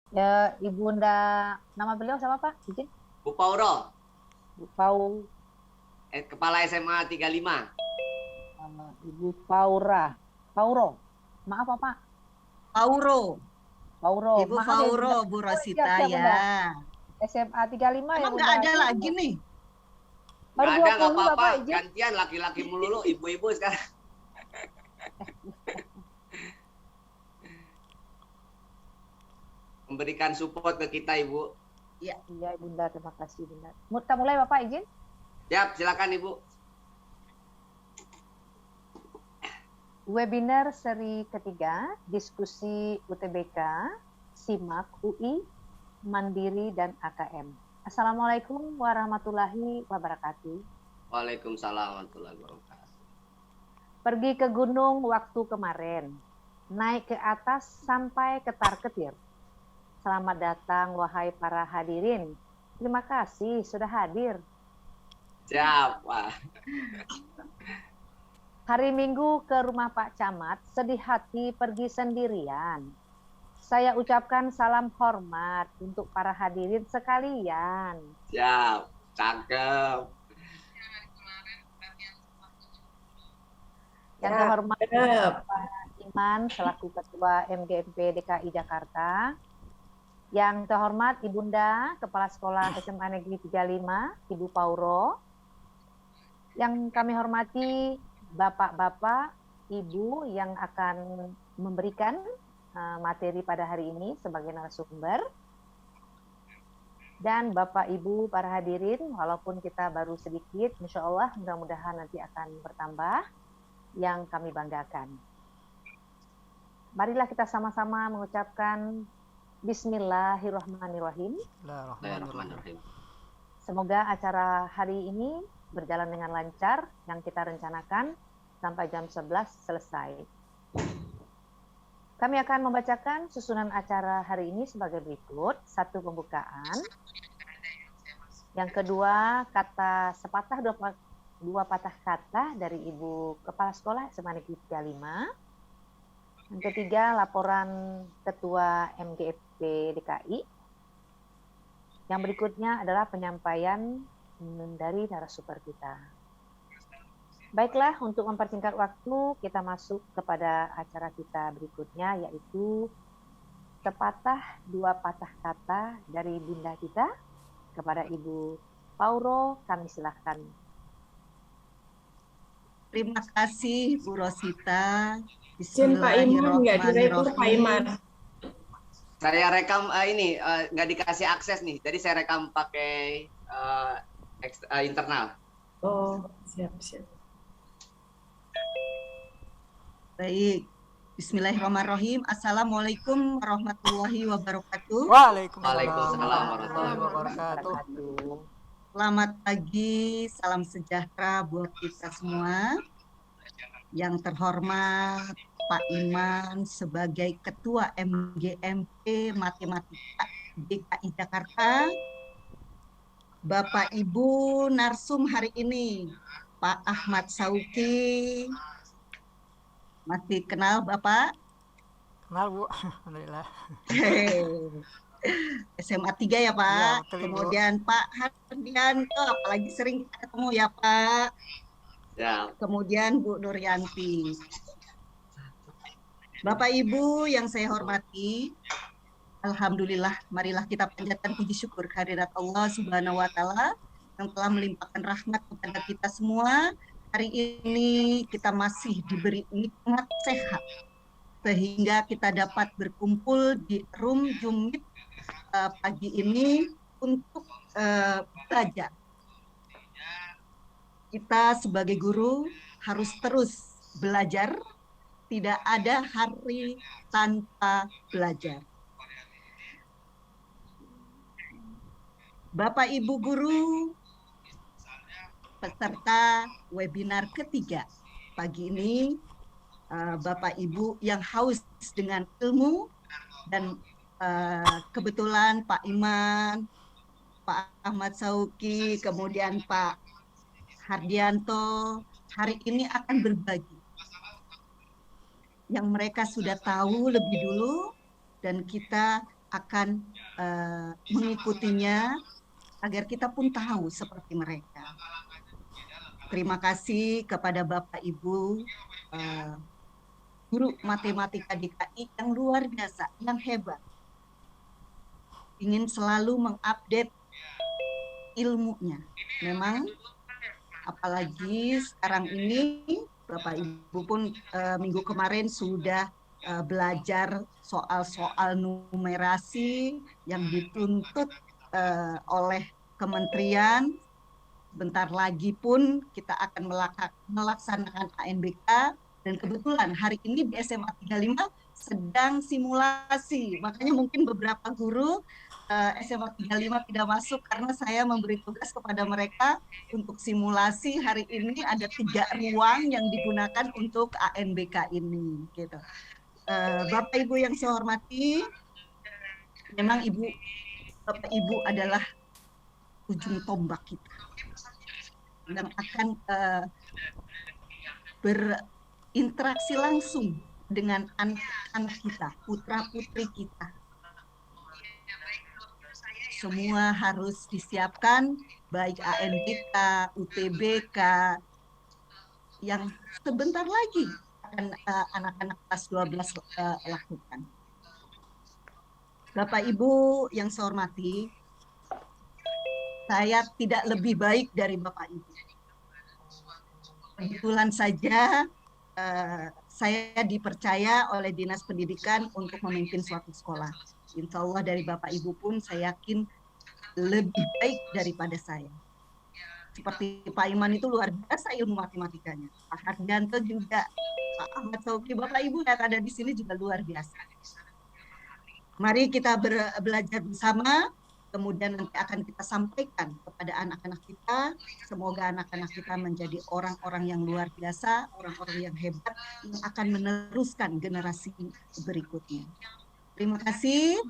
Ya, Ibunda, nama beliau siapa Pak? Izin. Bu Pauro, Bu Pau, Kepala SMA 35. Ibu Paura, Pauro. Maaf Pak, Pauro, Pauro. Ibu Maaf ya Pauro, Ibunda. Bu Oh, siap Rosita siap ya. Bunda. SMA 35 ya Emang nggak Bunda. ada Siap lagi Bunda. nih? Baru Nggak ada, nggak 20 apa-apa. Bapak izin. Gantian laki-laki melulu, ibu-ibu sekarang. Memberikan support ke kita, Ibu. Ya, Iya Bunda, terima kasih Bunda. Kita mulai Bapak izin. Siap, silakan Ibu. Webinar seri ketiga, diskusi UTBK, SIMAK UI, Mandiri, dan AKM. Assalamualaikum warahmatullahi wabarakatuh. Waalaikumsalam warahmatullahi wabarakatuh. Pergi ke gunung waktu kemarin, naik ke atas sampai ketar-ketir. Selamat datang wahai para hadirin. Terima kasih sudah hadir. Siap, Pak. Hari Minggu ke rumah Pak Camat, sedih hati pergi sendirian. Saya ucapkan salam hormat untuk para hadirin sekalian. Siap, cakep. Yang terhormat Pak Iman selaku Ketua MGMP DKI Jakarta. Yang terhormat Ibunda Kepala Sekolah SMA Negeri 35, Ibu Pauro. Yang kami hormati Bapak-bapak, Ibu yang akan memberikan materi pada hari ini sebagai narasumber. Dan Bapak Ibu para hadirin, walaupun kita baru sedikit, insya Allah mudah-mudahan nanti akan bertambah, yang kami banggakan. Marilah kita sama-sama mengucapkan Bismillahirrahmanirrahim. Bismillahirrahmanirrahim. Semoga acara hari ini berjalan dengan lancar yang kita rencanakan sampai jam 11 selesai. Kami akan membacakan susunan acara hari ini sebagai berikut. 1, pembukaan. Yang kedua, kata sepatah dua patah kata dari Ibu Kepala Sekolah SMA Negeri 35. Yang ketiga, laporan Ketua MGFP DKI. Yang berikutnya adalah penyampaian dari narasumber kita. Baiklah, untuk mempersingkat waktu, kita masuk kepada acara kita berikutnya, yaitu sepatah dua patah kata dari Bunda kita kepada Ibu Pauro. Kami silakan. terima kasih Bu Rosita. Izin Pak Iman, nggak direktur Pak Iman. Saya rekam ini nggak dikasih akses nih, jadi saya rekam pakai internal. Oh, siap. Baik, Bismillahirrahmanirrahim. Assalamualaikum warahmatullahi wabarakatuh. Waalaikumsalam warahmatullahi wabarakatuh. Selamat pagi, salam sejahtera buat kita semua. Yang terhormat Pak Iman sebagai Ketua MGMP Matematika DKI Jakarta. Bapak Ibu narsum hari ini, Pak Ahmad Sauki. Masih kenal Bapak? Kenal Bu, alhamdulillah. SMA 3 ya Pak. Ya, betul, kemudian Bu. Pak Hardianto, apalagi sering ketemu ya Pak. Ya. Kemudian Bu Nuryanti. Bapak Ibu yang saya hormati, alhamdulillah, marilah kita panjatkan puji syukur kehadirat Allah Subhanahu wa taala yang telah melimpahkan rahmat kepada kita semua. Hari ini kita masih diberi nikmat sehat sehingga kita dapat berkumpul di room Jumit pagi ini untuk belajar. Kita sebagai guru harus terus belajar, tidak ada hari tanpa belajar. Bapak Ibu guru, peserta webinar ketiga pagi ini, Bapak Ibu yang haus dengan ilmu dan kebetulan Pak Iman, Pak Ahmad Sauki, kemudian Pak Hardianto hari ini akan berbagi yang mereka sudah tahu lebih dulu dan kita akan mengikutinya agar kita pun tahu seperti mereka. Terima kasih kepada Bapak Ibu guru matematika DKI yang luar biasa, yang hebat. Ingin selalu mengupdate ilmunya. Memang apalagi sekarang ini Bapak Ibu pun minggu kemarin sudah belajar soal-soal numerasi yang dituntut oleh kementerian. Bentar lagi pun kita akan melaksanakan ANBK, dan kebetulan hari ini di SMA 35 sedang simulasi. Makanya mungkin beberapa guru SMA 35 tidak masuk karena saya memberi tugas kepada mereka untuk simulasi. Hari ini ada 3 ruang yang digunakan untuk ANBK ini, gitu. Bapak Ibu yang saya hormati, memang Bapak Ibu adalah ujung tombak kita yang akan berinteraksi langsung dengan anak-anak kita, putra-putri kita. Semua harus disiapkan, baik ANBK, UTBK, yang sebentar lagi akan anak-anak kelas 12 lakukan. Bapak Ibu yang saya hormati, saya tidak lebih baik dari Bapak Ibu. Kebetulan saja saya dipercaya oleh Dinas Pendidikan untuk memimpin suatu sekolah. Insya Allah dari Bapak Ibu pun saya yakin lebih baik daripada saya. Seperti Pak Iman itu luar biasa ilmu matematikanya. Pak Hardianto juga, Pak Ahmad Sauki, Bapak Ibu yang ada di sini juga luar biasa. Mari kita belajar bersama. Kemudian nanti akan kita sampaikan kepada anak-anak kita. Semoga anak-anak kita menjadi orang-orang yang luar biasa, orang-orang yang hebat, yang akan meneruskan generasi berikutnya. Terima kasih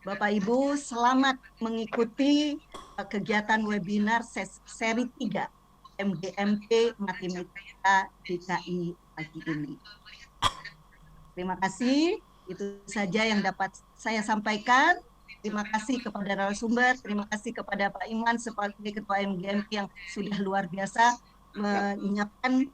Bapak Ibu, selamat mengikuti kegiatan webinar seri 3 MGMP Matematika DKI pagi ini. Terima kasih, itu saja yang dapat saya sampaikan. Terima kasih kepada narasumber, terima kasih kepada Pak Iman sebagai Ketua MGMP yang sudah luar biasa menyiapkan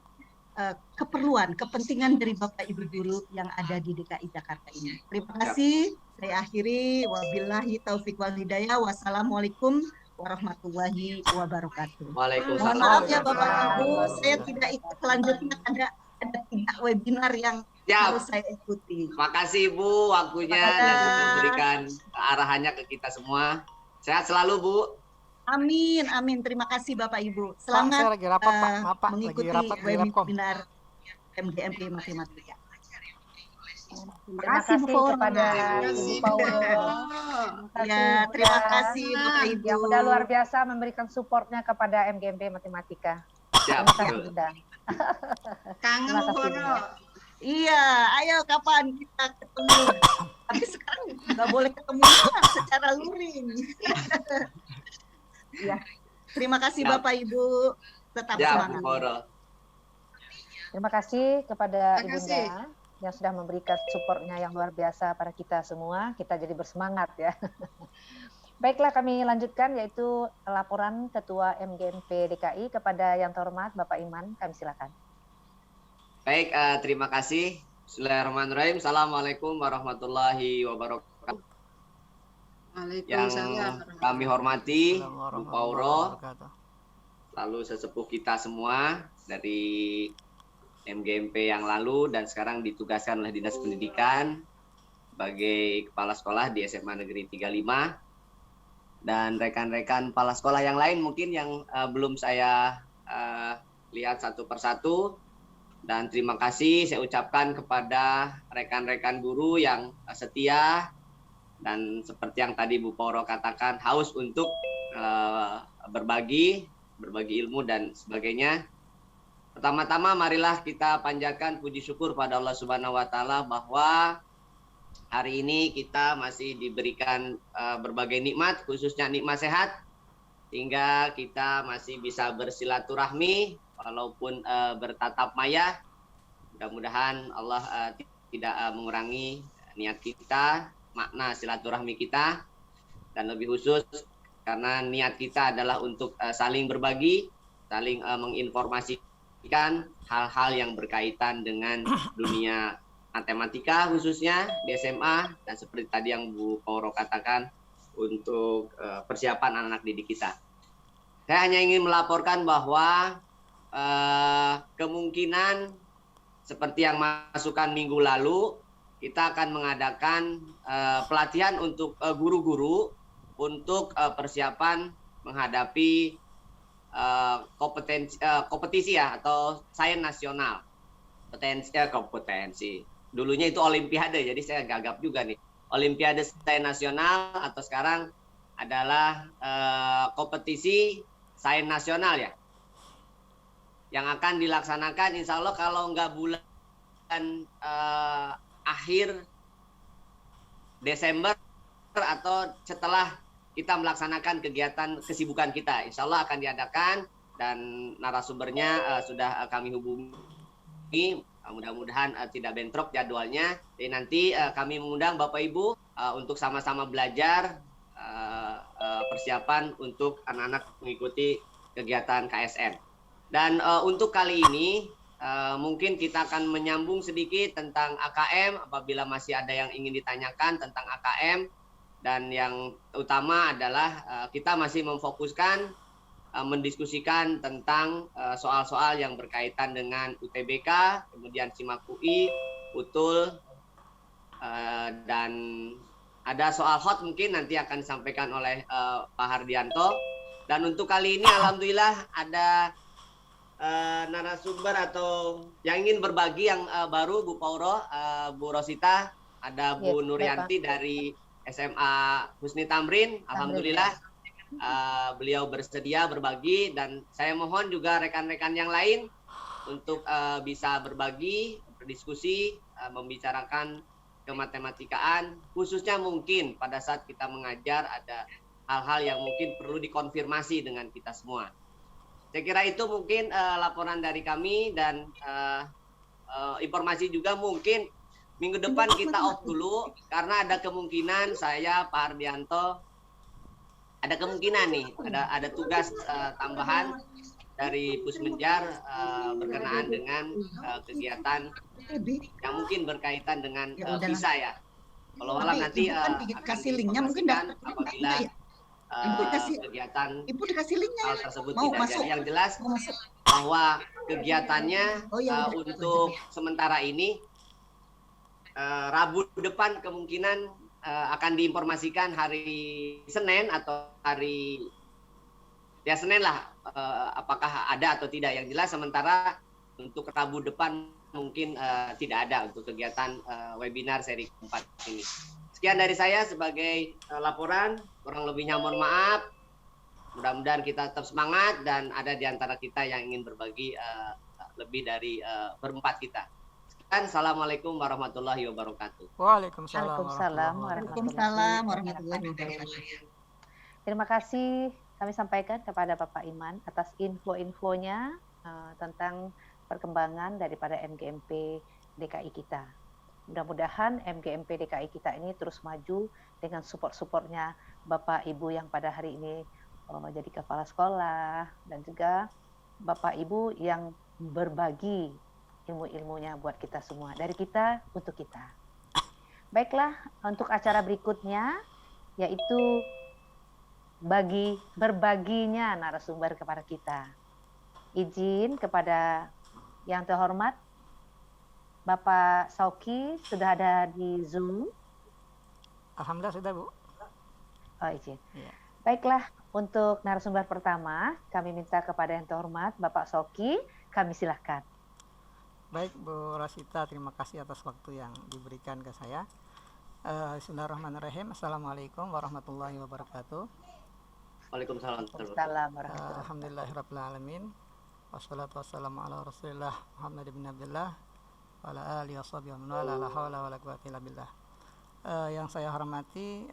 keperluan, kepentingan dari Bapak Ibu guru yang ada di DKI Jakarta ini. Terima kasih, saya akhiri. Wabillahi taufiq wal hidayah. Wassalamualaikum warahmatullahi wabarakatuh. Waalaikumsalam. Mohon maaf ya Bapak Ibu, saya tidak ikut selanjutnya, ada 3 webinar yang harus saya ikuti. Makasih Ibu waktunya dan sudah memberikan arahannya ke kita semua. Sehat selalu Bu. Amin, amin. Terima kasih Bapak Ibu. Selamat lagi rapat, Pak. Maaf, Pak. mengikuti Lagi rapat di Repkom. webinar MGMP Matematika. Terima kasih kepada Ibu Paulo. Ya, terima kasih Bapak Ibu. Yang udah luar biasa memberikan supportnya kepada MGMP Matematika. Siap, Terima kasih Bunda. Kangen Terima kasih, Bunda. Iya, ayo kapan kita ketemu? Tapi sekarang nggak boleh ketemu secara luring. Ya, terima kasih Bapak Ibu. Tetap semangat. Terima kasih kepada Ibunda yang sudah memberikan supportnya yang luar biasa pada kita semua. Kita jadi bersemangat ya. Baiklah, kami lanjutkan yaitu laporan Ketua MGMP DKI kepada yang terhormat Bapak Iman. Kami silakan. Baik, terima kasih. Bismillahirrahmanirrahim. Assalamualaikum warahmatullahi wabarakatuh. Yang kami hormati Bu Pauro, lalu sesepuh kita semua dari MGMP yang lalu dan sekarang ditugaskan oleh Dinas Pendidikan sebagai Kepala Sekolah di SMA Negeri 35, dan rekan-rekan kepala sekolah yang lain mungkin yang belum saya lihat satu persatu. Dan terima kasih saya ucapkan kepada rekan-rekan guru yang setia dan seperti yang tadi Bu Pauro katakan, haus untuk berbagi ilmu dan sebagainya. Pertama-tama marilah kita panjatkan puji syukur pada Allah Subhanahu wa taala bahwa hari ini kita masih diberikan berbagai nikmat, khususnya nikmat sehat, sehingga kita masih bisa bersilaturahmi walaupun bertatap maya. Mudah-mudahan Allah tidak mengurangi niat kita makna silaturahmi kita, dan lebih khusus karena niat kita adalah untuk saling berbagi, saling menginformasikan hal-hal yang berkaitan dengan dunia matematika khususnya di SMA, dan seperti tadi yang Bu Pauro katakan untuk persiapan anak-anak didik kita. Saya hanya ingin melaporkan bahwa kemungkinan seperti yang masukan minggu lalu, kita akan mengadakan pelatihan untuk guru-guru untuk persiapan menghadapi kompetisi ya, atau sains nasional. Kompetensi. Dulunya itu olimpiade, jadi saya gagap juga nih. Olimpiade sains nasional atau sekarang adalah kompetisi sains nasional ya, yang akan dilaksanakan insya Allah kalau nggak bulan akhir Desember atau setelah kita melaksanakan kegiatan kesibukan kita, insya Allah akan diadakan, dan narasumbernya sudah kami hubungi. Mudah-mudahan tidak bentrok jadwalnya. Jadi nanti kami mengundang Bapak Ibu untuk sama-sama belajar persiapan untuk anak-anak mengikuti kegiatan KSN. Dan untuk kali ini mungkin kita akan menyambung sedikit tentang AKM apabila masih ada yang ingin ditanyakan tentang AKM. Dan yang utama adalah kita masih memfokuskan mendiskusikan tentang soal-soal yang berkaitan dengan UTBK, kemudian SIMAK UI, UTUL, dan ada soal hot mungkin nanti akan disampaikan oleh Pak Hardianto. Dan untuk kali ini alhamdulillah ada narasumber atau yang ingin berbagi yang baru, Bu Pauro, Bu Rosita, ada Bu Nuryanti dari SMA Husni Tamrin. Alhamdulillah beliau bersedia berbagi, dan saya mohon juga rekan-rekan yang lain untuk bisa berbagi, berdiskusi, membicarakan kematematikaan, khususnya mungkin pada saat kita mengajar ada hal-hal yang mungkin perlu dikonfirmasi dengan kita semua. Saya kira itu mungkin laporan dari kami, dan informasi juga mungkin minggu depan kita off dulu karena ada kemungkinan saya, Pak Hardianto, ada kemungkinan nih ada tugas tambahan dari Pusmenjar berkenaan dengan kegiatan yang mungkin berkaitan dengan visa ya. Kalau malam nanti akan diinformasikan apabila kegiatan Ibu dikasih linknya hal tersebut tidak jadi. Yang jelas bahwa kegiatannya untuk sementara ini Rabu depan kemungkinan akan diinformasikan hari Senin atau hari ya Senin lah, apakah ada atau tidak. Yang jelas sementara untuk Rabu depan mungkin tidak ada untuk kegiatan webinar seri keempat ini. Sekian dari saya sebagai laporan, kurang lebihnya mohon maaf. Mudah-mudahan kita tetap semangat dan ada di antara kita yang ingin berbagi lebih dari berempat kita. Assalamualaikum warahmatullahi wabarakatuh. Waalaikumsalam warahmatullahi wabarakatuh. Terima kasih kami sampaikan kepada Bapak Iman atas info-infonya tentang perkembangan daripada MGMP DKI kita. Mudah-mudahan MGMP DKI kita ini terus maju dengan support-supportnya Bapak Ibu yang pada hari ini jadi kepala sekolah, dan juga Bapak Ibu yang berbagi ilmu-ilmunya buat kita semua, dari kita untuk kita. Baiklah, untuk acara berikutnya yaitu berbaginya narasumber kepada kita. Izin kepada yang terhormat Bapak Sauki sudah ada di Zoom. Alhamdulillah sudah, Bu. Oh, izin. Ya. Baiklah, untuk narasumber pertama kami minta kepada yang terhormat Bapak Sauki, kami silahkan. Baik, Bu Rosita, terima kasih atas waktu yang diberikan ke saya. Bismillahirrahmanirrahim. Assalamualaikum warahmatullahi wabarakatuh. Waalaikumsalam. Alhamdulillahirabbil alamin. Wassalatu wassalamu ala Rasulillah Muhammad bin Abdullah wa ala alihi washabihi wa la haula wala quwwata illa billah. Yang saya hormati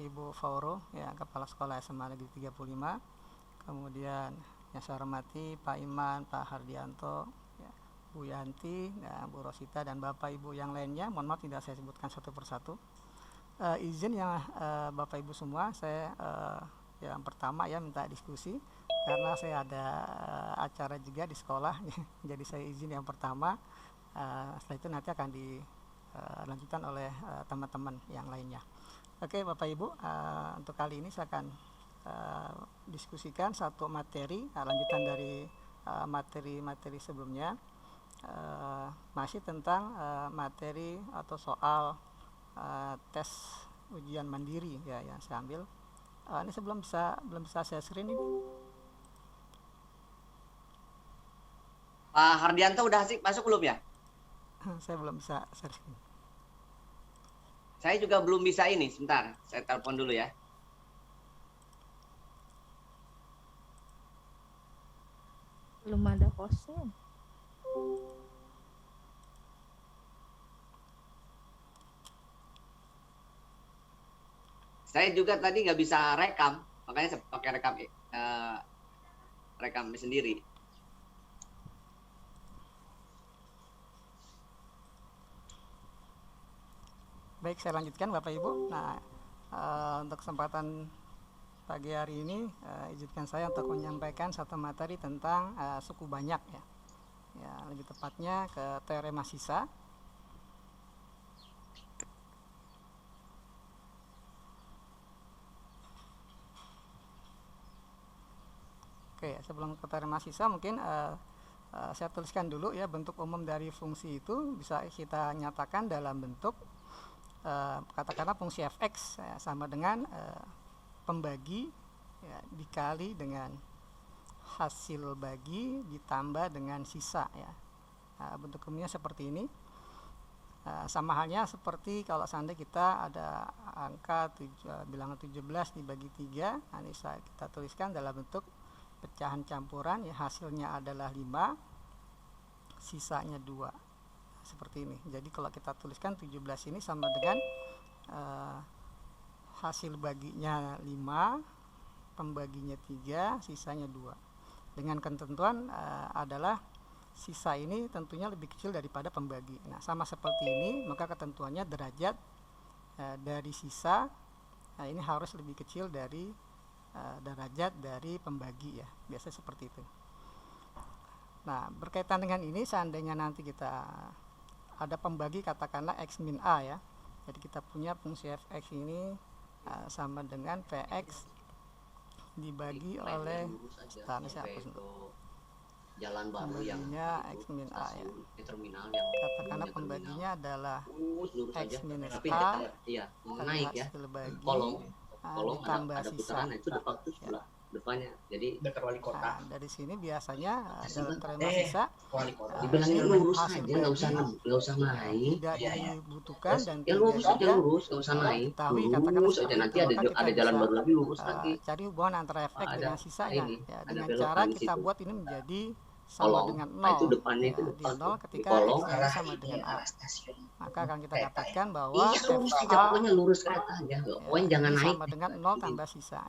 Ibu Fauro, ya, Kepala Sekolah SMA Negeri 35. Kemudian yang saya hormati Pak Iman, Pak Hardianto, ya, Bu Yanti, ya, Bu Rosita, dan Bapak Ibu yang lainnya. Mohon maaf tidak saya sebutkan satu persatu. Izin ya Bapak Ibu semua, saya yang pertama ya minta diskusi karena saya ada acara juga di sekolah jadi saya izin yang pertama, setelah itu nanti akan dilanjutkan oleh teman-teman yang lainnya. Oke Bapak Ibu, untuk kali ini saya akan diskusikan satu materi lanjutan dari materi-materi sebelumnya, masih tentang materi atau soal tes ujian mandiri ya yang saya ambil. Ini belum bisa saya screen ini. Pak Hardianto udah masuk belum ya? Saya belum bisa share screen. Saya juga belum bisa ini. Sebentar, saya telepon dulu ya. Belum ada kosnya. Saya juga tadi nggak bisa rekam, makanya saya pakai rekam sendiri. Baik, saya lanjutkan Bapak Ibu. Nah, untuk kesempatan pagi hari ini, izinkan saya untuk menyampaikan satu materi tentang suku banyak ya. Ya, lebih tepatnya ke teorema sisa. Oke, sebelum ke teorema sisa mungkin saya tuliskan dulu ya bentuk umum dari fungsi itu bisa kita nyatakan dalam bentuk katakanlah fungsi fx ya, sama dengan pembagi ya, dikali dengan hasil bagi ditambah dengan sisa ya. Bentuk umumnya seperti ini. Sama halnya seperti kalau seandainya kita ada angka bilangan 17 dibagi 3, nah ini kita tuliskan dalam bentuk pecahan campuran ya, hasilnya adalah 5, sisanya 2 seperti ini. Jadi kalau kita tuliskan 17 ini sama dengan hasil baginya 5, pembaginya 3, sisanya 2. Dengan ketentuan adalah sisa ini tentunya lebih kecil daripada pembagi. Nah, sama seperti ini, maka ketentuannya derajat dari sisa ini harus lebih kecil dari derajat dari pembagi ya, biasanya seperti itu. Nah, berkaitan dengan ini, seandainya nanti kita ada pembagi katakanlah x min a ya, jadi kita punya fungsi fx ini sama dengan px dibagi oleh jalan baru yang x min a ya, terminal yang katakanlah pembaginya adalah x minus tapi a iya naik ya, hasil bagi kolom ditambah ada sisa putaran itu depan itu sebelah depannya, jadi dekat wali kota. Nah, dari sini biasanya dalam teorema sisa Wali kota. dibilangnya lurus hasil aja, nggak usah naik. tidak dibutuhkan dan Ya lurus aja, lurus, nggak usah naik. Diketahui katakan Lurus aja, seperti nanti itu, maka kita ada jalan bisa, baru lagi, lurus lagi. cari hubungan antara efek Ada dengan sisanya ini, ya, ada dengan belokan cara di kita situ. buat ini menjadi sama Kolom, dengan 0 nah itu depannya ya, itu di depan 0 di ketika kolom. x ini sama dengan a, maka akan kita dapatkan bahwa Iya lurus aja, fa pokoknya lurus ke atas aja, pokoknya jangan ini naik. sama dengan 0 tambah sisa.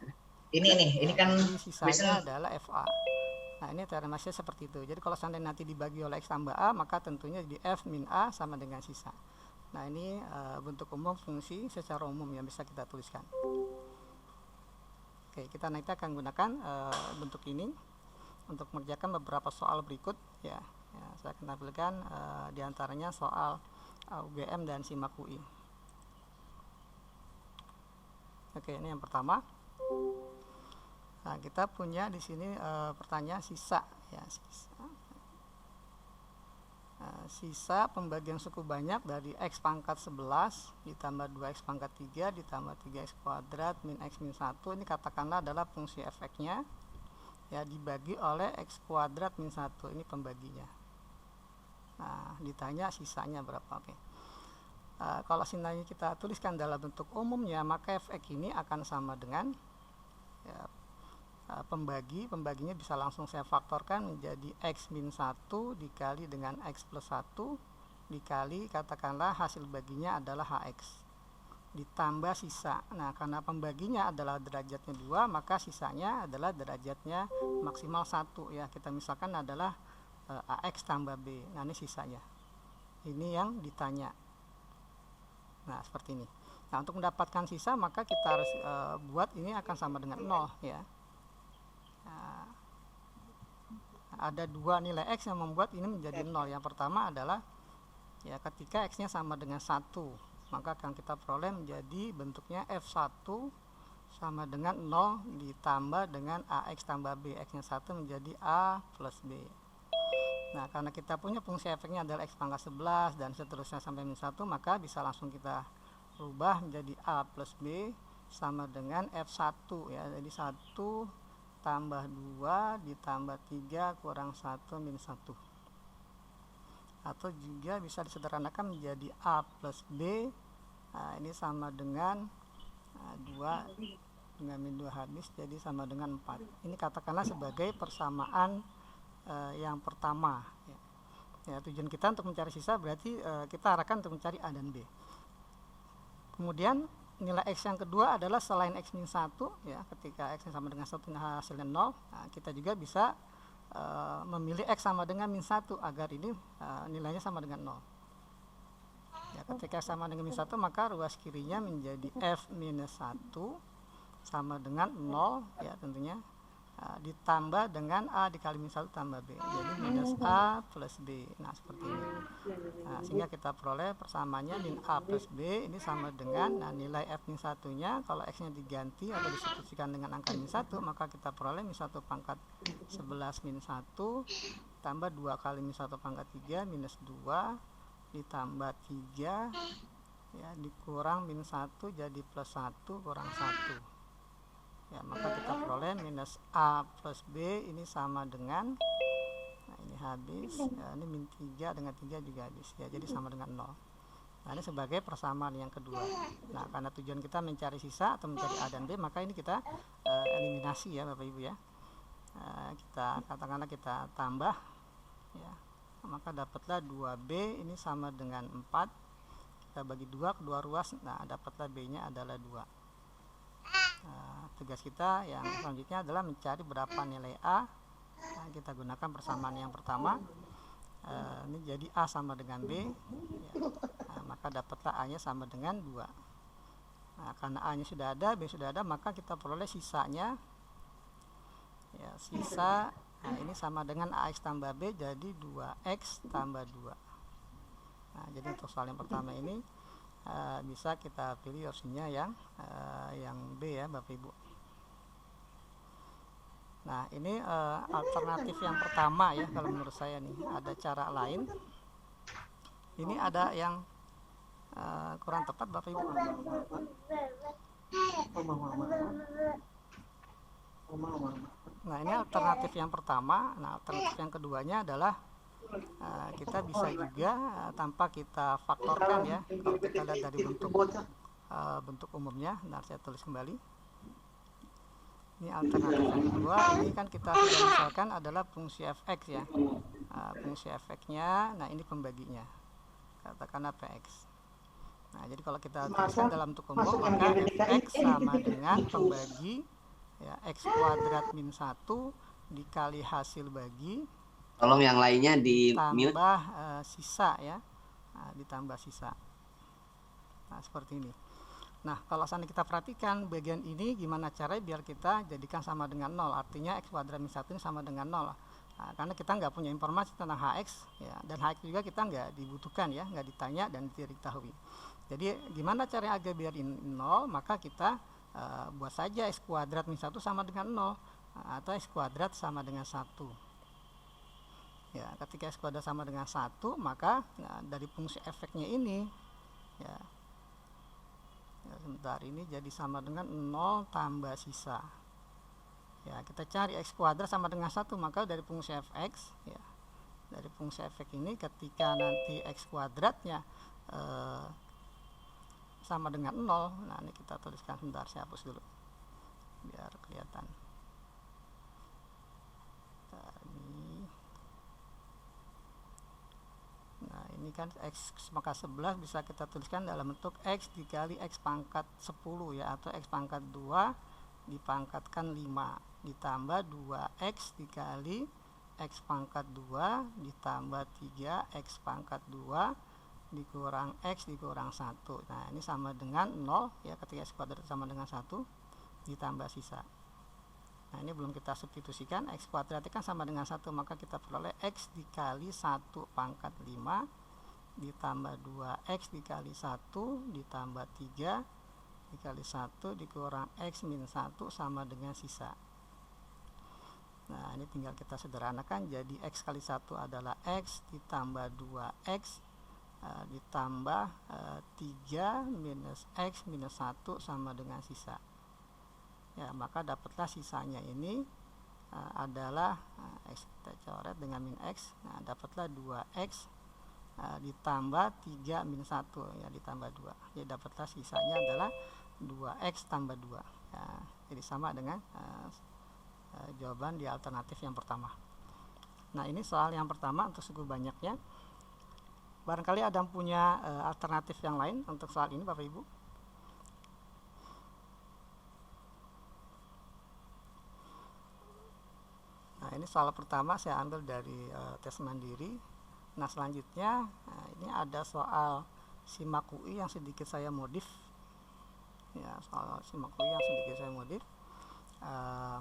Ini kan Jadi sisanya biasanya adalah fa. Nah, ini teoremasnya seperti itu. Jadi kalau seandainya nanti dibagi oleh x tambah a, maka tentunya di f min a sama dengan sisa. Nah, ini bentuk umum fungsi secara umum yang bisa kita tuliskan. Oke, kita nanti akan gunakan bentuk ini untuk mengerjakan beberapa soal berikut ya. Saya akan tampilkan diantaranya soal UGM dan SIMAK UI. Oke, ini yang pertama. Nah, kita punya di sini pertanyaan sisa ya, sisa pembagian suku banyak dari x pangkat 11 ditambah 2x pangkat 3 ditambah 3x kuadrat min x min 1, ini katakanlah adalah fungsi efeknya ya, dibagi oleh x kuadrat min 1, ini pembaginya. Nah, ditanya sisanya berapa. Oke. Kalau sisanya kita tuliskan dalam bentuk umumnya, maka efek ini akan sama dengan ya, pembaginya bisa langsung saya faktorkan menjadi x min 1 dikali dengan x plus 1 dikali katakanlah hasil baginya adalah hx ditambah sisa. Nah, karena pembaginya adalah derajatnya 2, maka sisanya adalah derajatnya maksimal 1 ya. Kita misalkan adalah ax tambah b. Nah, ini sisanya. Ini yang ditanya. Nah, seperti ini. Nah, untuk mendapatkan sisa maka kita harus buat ini akan sama dengan 0 ya. Nah, ada dua nilai X yang membuat ini menjadi 0. Yang pertama adalah ya ketika X-nya sama dengan 1, maka akan kita peroleh menjadi bentuknya F1 sama dengan 0 ditambah dengan AX tambah B. X-nya 1 menjadi A plus B. Nah, karena kita punya fungsi efeknya adalah X pangkat 11 dan seterusnya sampai min 1, maka bisa langsung kita rubah menjadi A plus B sama dengan F1 ya. Jadi 1 tambah 2 ditambah 3 kurang 1 min 1. Atau juga bisa disederhanakan menjadi A plus B. Nah, ini sama dengan 2 dengan min 2 habis, jadi sama dengan 4. Ini katakanlah sebagai persamaan yang pertama ya. Ya, tujuan kita untuk mencari sisa berarti kita arahkan untuk mencari A dan B. Kemudian nilai X yang kedua adalah selain X min 1 ya, ketika X sama dengan 1 hasilnya 0, nah, kita juga bisa memilih X sama dengan min 1 agar ini nilainya sama dengan 0 ya. Ketika X sama dengan min 1 maka ruas kirinya menjadi F minus 1 sama dengan 0 ya tentunya, ditambah dengan A dikali min 1 tambah B, jadi minus A plus B. Nah, seperti ini. Nah, sehingga kita peroleh persamaannya min A plus B ini sama dengan nilai F min 1 nya kalau X nya diganti atau disubstitusikan dengan angka min 1, maka kita peroleh min 1 pangkat 11 min 1 tambah 2 kali min 1 pangkat 3 minus 2 ditambah 3 ya dikurang min 1 jadi plus 1 kurang 1 ya, maka kita peroleh minus A plus B ini sama dengan, nah ini habis ya, ini min 3 dengan 3 juga habis ya, jadi sama dengan 0. Nah, ini sebagai persamaan yang kedua. Nah, karena tujuan kita mencari sisa atau mencari A dan B, maka ini kita eliminasi ya Bapak Ibu ya. Kita katakanlah kita tambah ya, maka dapatlah 2B ini sama dengan 4, kita bagi 2 kedua ruas, nah dapatlah B nya adalah 2. Tugas kita yang selanjutnya adalah mencari berapa nilai A. Nah, kita gunakan persamaan yang pertama, ini jadi A sama dengan B ya. Nah, maka dapatlah A nya sama dengan 2. Nah, karena A nya sudah ada, B sudah ada, maka kita peroleh sisanya ya, sisa nah, ini sama dengan AX tambah B, jadi 2X tambah 2. Nah, jadi untuk soal yang pertama ini bisa kita pilih opsinya yang B ya Bapak Ibu. Nah, ini alternatif yang pertama ya kalau menurut saya nih. Ada cara lain. Ini ada yang kurang tepat Bapak Ibu. Nah, ini alternatif yang pertama. Nah, alternatif yang keduanya adalah kita bisa juga tanpa kita faktorkan ya. Kalau kita lihat dari bentuk umumnya, nah saya tulis kembali. Ini alternatif yang kedua. Ini kan kita sudah misalkan adalah fungsi fx ya. Fungsi fx-nya, nah ini pembaginya. Katakanlah px. Nah, jadi kalau kita tuliskan dalam bentuk umum, maka fx sama dengan pembagi ya, x kuadrat min 1 dikali hasil bagi. Tolong yang lainnya di mute. Ditambah sisa ya, nah, ditambah sisa. Nah, seperti ini. Nah, kalau seandainya kita perhatikan bagian ini gimana caranya biar kita jadikan sama dengan 0. Artinya x kuadrat min 1 ini sama dengan 0. Nah, karena kita nggak punya informasi tentang hx ya, dan hx juga kita nggak dibutuhkan ya, nggak ditanya dan tidak diketahui. Jadi gimana caranya agar biar ini 0, maka kita buat saja x kuadrat min 1 sama dengan 0 atau x kuadrat sama dengan 1. Ya, ketika x kuadrat sama dengan 1, maka dari fungsi efeknya ini ya, sebentar ini jadi sama dengan 0 tambah sisa. Ya, kita cari x kuadrat sama dengan 1, maka dari fungsi fx ya, dari fungsi efek ini ketika nanti x kuadratnya sama dengan 0, nah ini kita tuliskan sebentar, saya hapus dulu biar kelihatan. Nah, ini kan x pangkat 11 bisa kita tuliskan dalam bentuk x dikali x pangkat 10 ya, atau x pangkat 2 dipangkatkan 5 ditambah 2x dikali x pangkat 2 ditambah 3x pangkat 2 dikurang X dikurang 1. Nah, ini sama dengan 0 ya, ketika X kuadrat sama dengan 1 ditambah sisa. Nah, ini belum kita substitusikan, X kuadrat kan sama dengan 1, maka kita peroleh X dikali 1 pangkat 5 ditambah 2X dikali 1 ditambah 3 dikali 1 dikurang X min 1 sama dengan sisa. Nah, ini tinggal kita sederhanakan, jadi X kali 1 adalah X ditambah 2X ditambah 3 minus X minus 1 sama dengan sisa. Ya, maka dapatlah sisanya ini adalah X kita coret dengan min X. Nah, dapatlah 2X ditambah 3 min 1 ya, ditambah 2. Jadi dapatlah sisanya adalah 2X tambah 2 ya, jadi sama dengan jawaban di alternatif yang pertama. Nah, ini soal yang pertama untuk suku banyaknya. Barangkali ada yang punya alternatif yang lain untuk soal ini, Bapak Ibu? Nah, ini soal pertama saya ambil dari tes mandiri. Nah, selanjutnya ini ada soal simak UI yang sedikit saya modif. Ya, soal simak UI yang sedikit saya modif.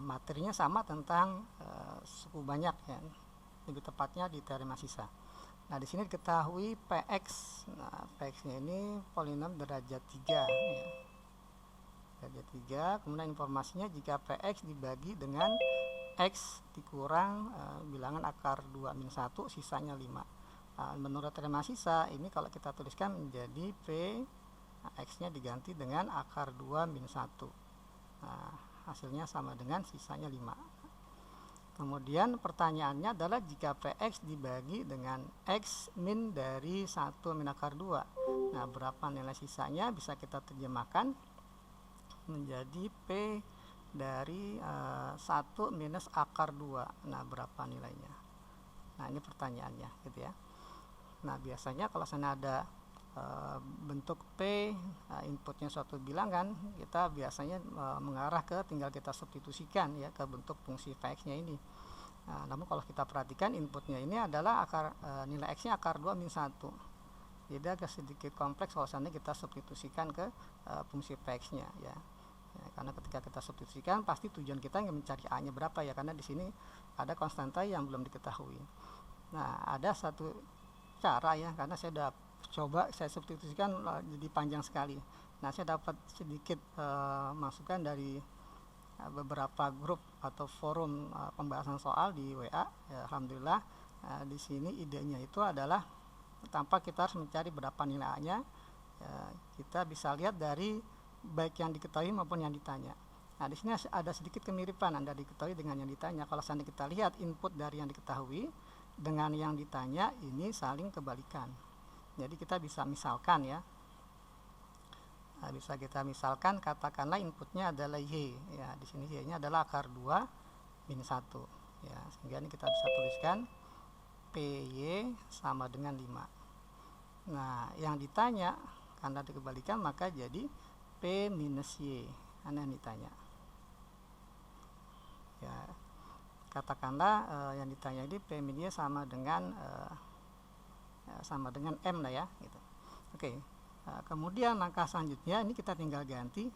Materinya sama tentang suku banyak ya, lebih tepatnya di teorema sisa. Nah, di sini diketahui PX. Nah, PX-nya ini polinom derajat 3 ya. Derajat 3, kemudian informasinya jika PX dibagi dengan X dikurang bilangan akar 2 min 1 sisanya 5. Menurut teorema sisa ini kalau kita tuliskan menjadi P X-nya diganti dengan akar 2 min 1. Nah, hasilnya sama dengan sisanya 5. Kemudian pertanyaannya adalah jika PX dibagi dengan X min dari 1 min akar 2. Nah, berapa nilai sisanya? Bisa kita terjemahkan menjadi P dari 1 minus akar 2. Nah, berapa nilainya? Nah, ini pertanyaannya gitu ya. Nah, biasanya kalau sana ada bentuk P, inputnya suatu bilangan, kita biasanya mengarah ke tinggal kita substitusikan ya ke bentuk fungsi Vx-nya ini. Nah, namun kalau kita perhatikan inputnya ini adalah akar nilai X-nya akar 2 min 1. Jadi agak sedikit kompleks kalau sana kita substitusikan ke fungsi Vx-nya ya. Ya, karena ketika kita substitusikan pasti tujuan kita ingin mencari A-nya berapa ya, karena di sini ada konstanta yang belum diketahui. Nah, ada satu cara ya, karena saya sudah coba saya substitusikan jadi panjang sekali. Nah, saya dapat sedikit masukan dari beberapa grup atau forum pembahasan soal di WA. Ya, alhamdulillah di sini idenya itu adalah tanpa kita harus mencari berapa nilai A-nya, ya, kita bisa lihat dari baik yang diketahui maupun yang ditanya. Nah, di sini ada sedikit kemiripan Anda diketahui dengan yang ditanya. Kalau seandainya kita lihat input dari yang diketahui dengan yang ditanya ini saling kebalikan. Jadi kita bisa misalkan ya, bisa kita misalkan katakanlah inputnya adalah Y ya, di sini Y-nya adalah akar 2 min 1 ya, sehingga ini kita bisa tuliskan PY sama dengan 5. Nah, yang ditanya karena dikebalikan maka jadi P minus Y, karena yang ditanya ya, katakanlah yang ditanya ini P min Y sama dengan M lah ya gitu. Oke. Kemudian langkah selanjutnya ini kita tinggal ganti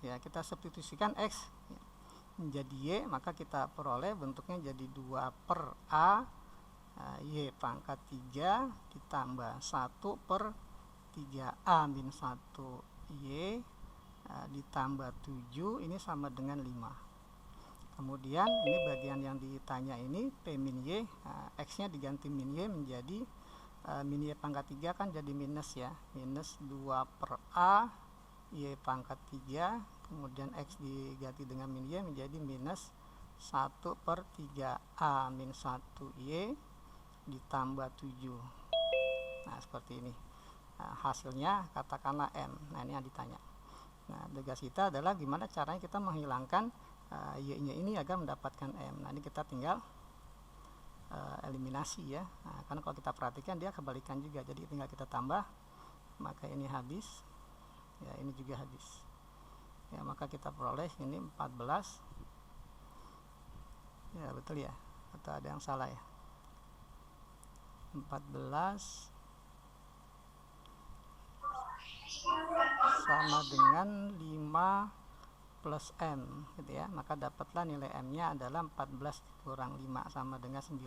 ya, kita substitusikan X ya, menjadi Y, maka kita peroleh bentuknya jadi 2 per A Y pangkat 3 ditambah 1 per 3A min 1 Y ditambah 7, ini sama dengan 5. Kemudian ini bagian yang ditanya ini P min Y, X nya diganti min Y menjadi min Y pangkat 3 kan jadi minus ya, minus 2 per A Y pangkat 3, kemudian X diganti dengan min Y menjadi minus 1 per 3A min 1 Y ditambah 7. Nah, seperti ini. Nah, hasilnya katakanlah M. Nah, ini yang ditanya. Nah, tugas kita adalah gimana caranya kita menghilangkan Y-nya ini agar mendapatkan M. Nah, ini kita tinggal eliminasi ya. Nah, karena kalau kita perhatikan dia kebalikan juga, jadi tinggal kita tambah, maka ini habis ya, ini juga habis ya, maka kita peroleh ini 14 ya, betul ya atau ada yang salah ya, 14 sama dengan 5 plus M gitu ya, maka dapatlah nilai M-nya adalah 14 kurang 5 sama dengan 9.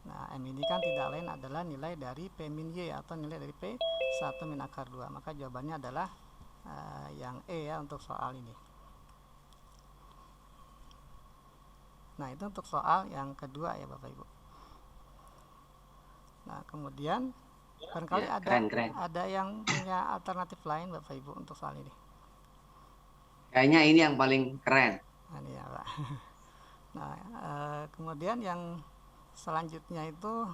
Nah, M ini kan tidak lain adalah nilai dari P min Y atau nilai dari P1 min akar 2, maka jawabannya adalah yang E ya untuk soal ini. Nah, itu untuk soal yang kedua ya Bapak Ibu. Nah, kemudian barangkali Ya, ada keren. ada yang punya alternatif lain Bapak Ibu untuk soal ini. Kayaknya ini yang paling keren. Nah, ini ya Pak. Nah, kemudian yang selanjutnya itu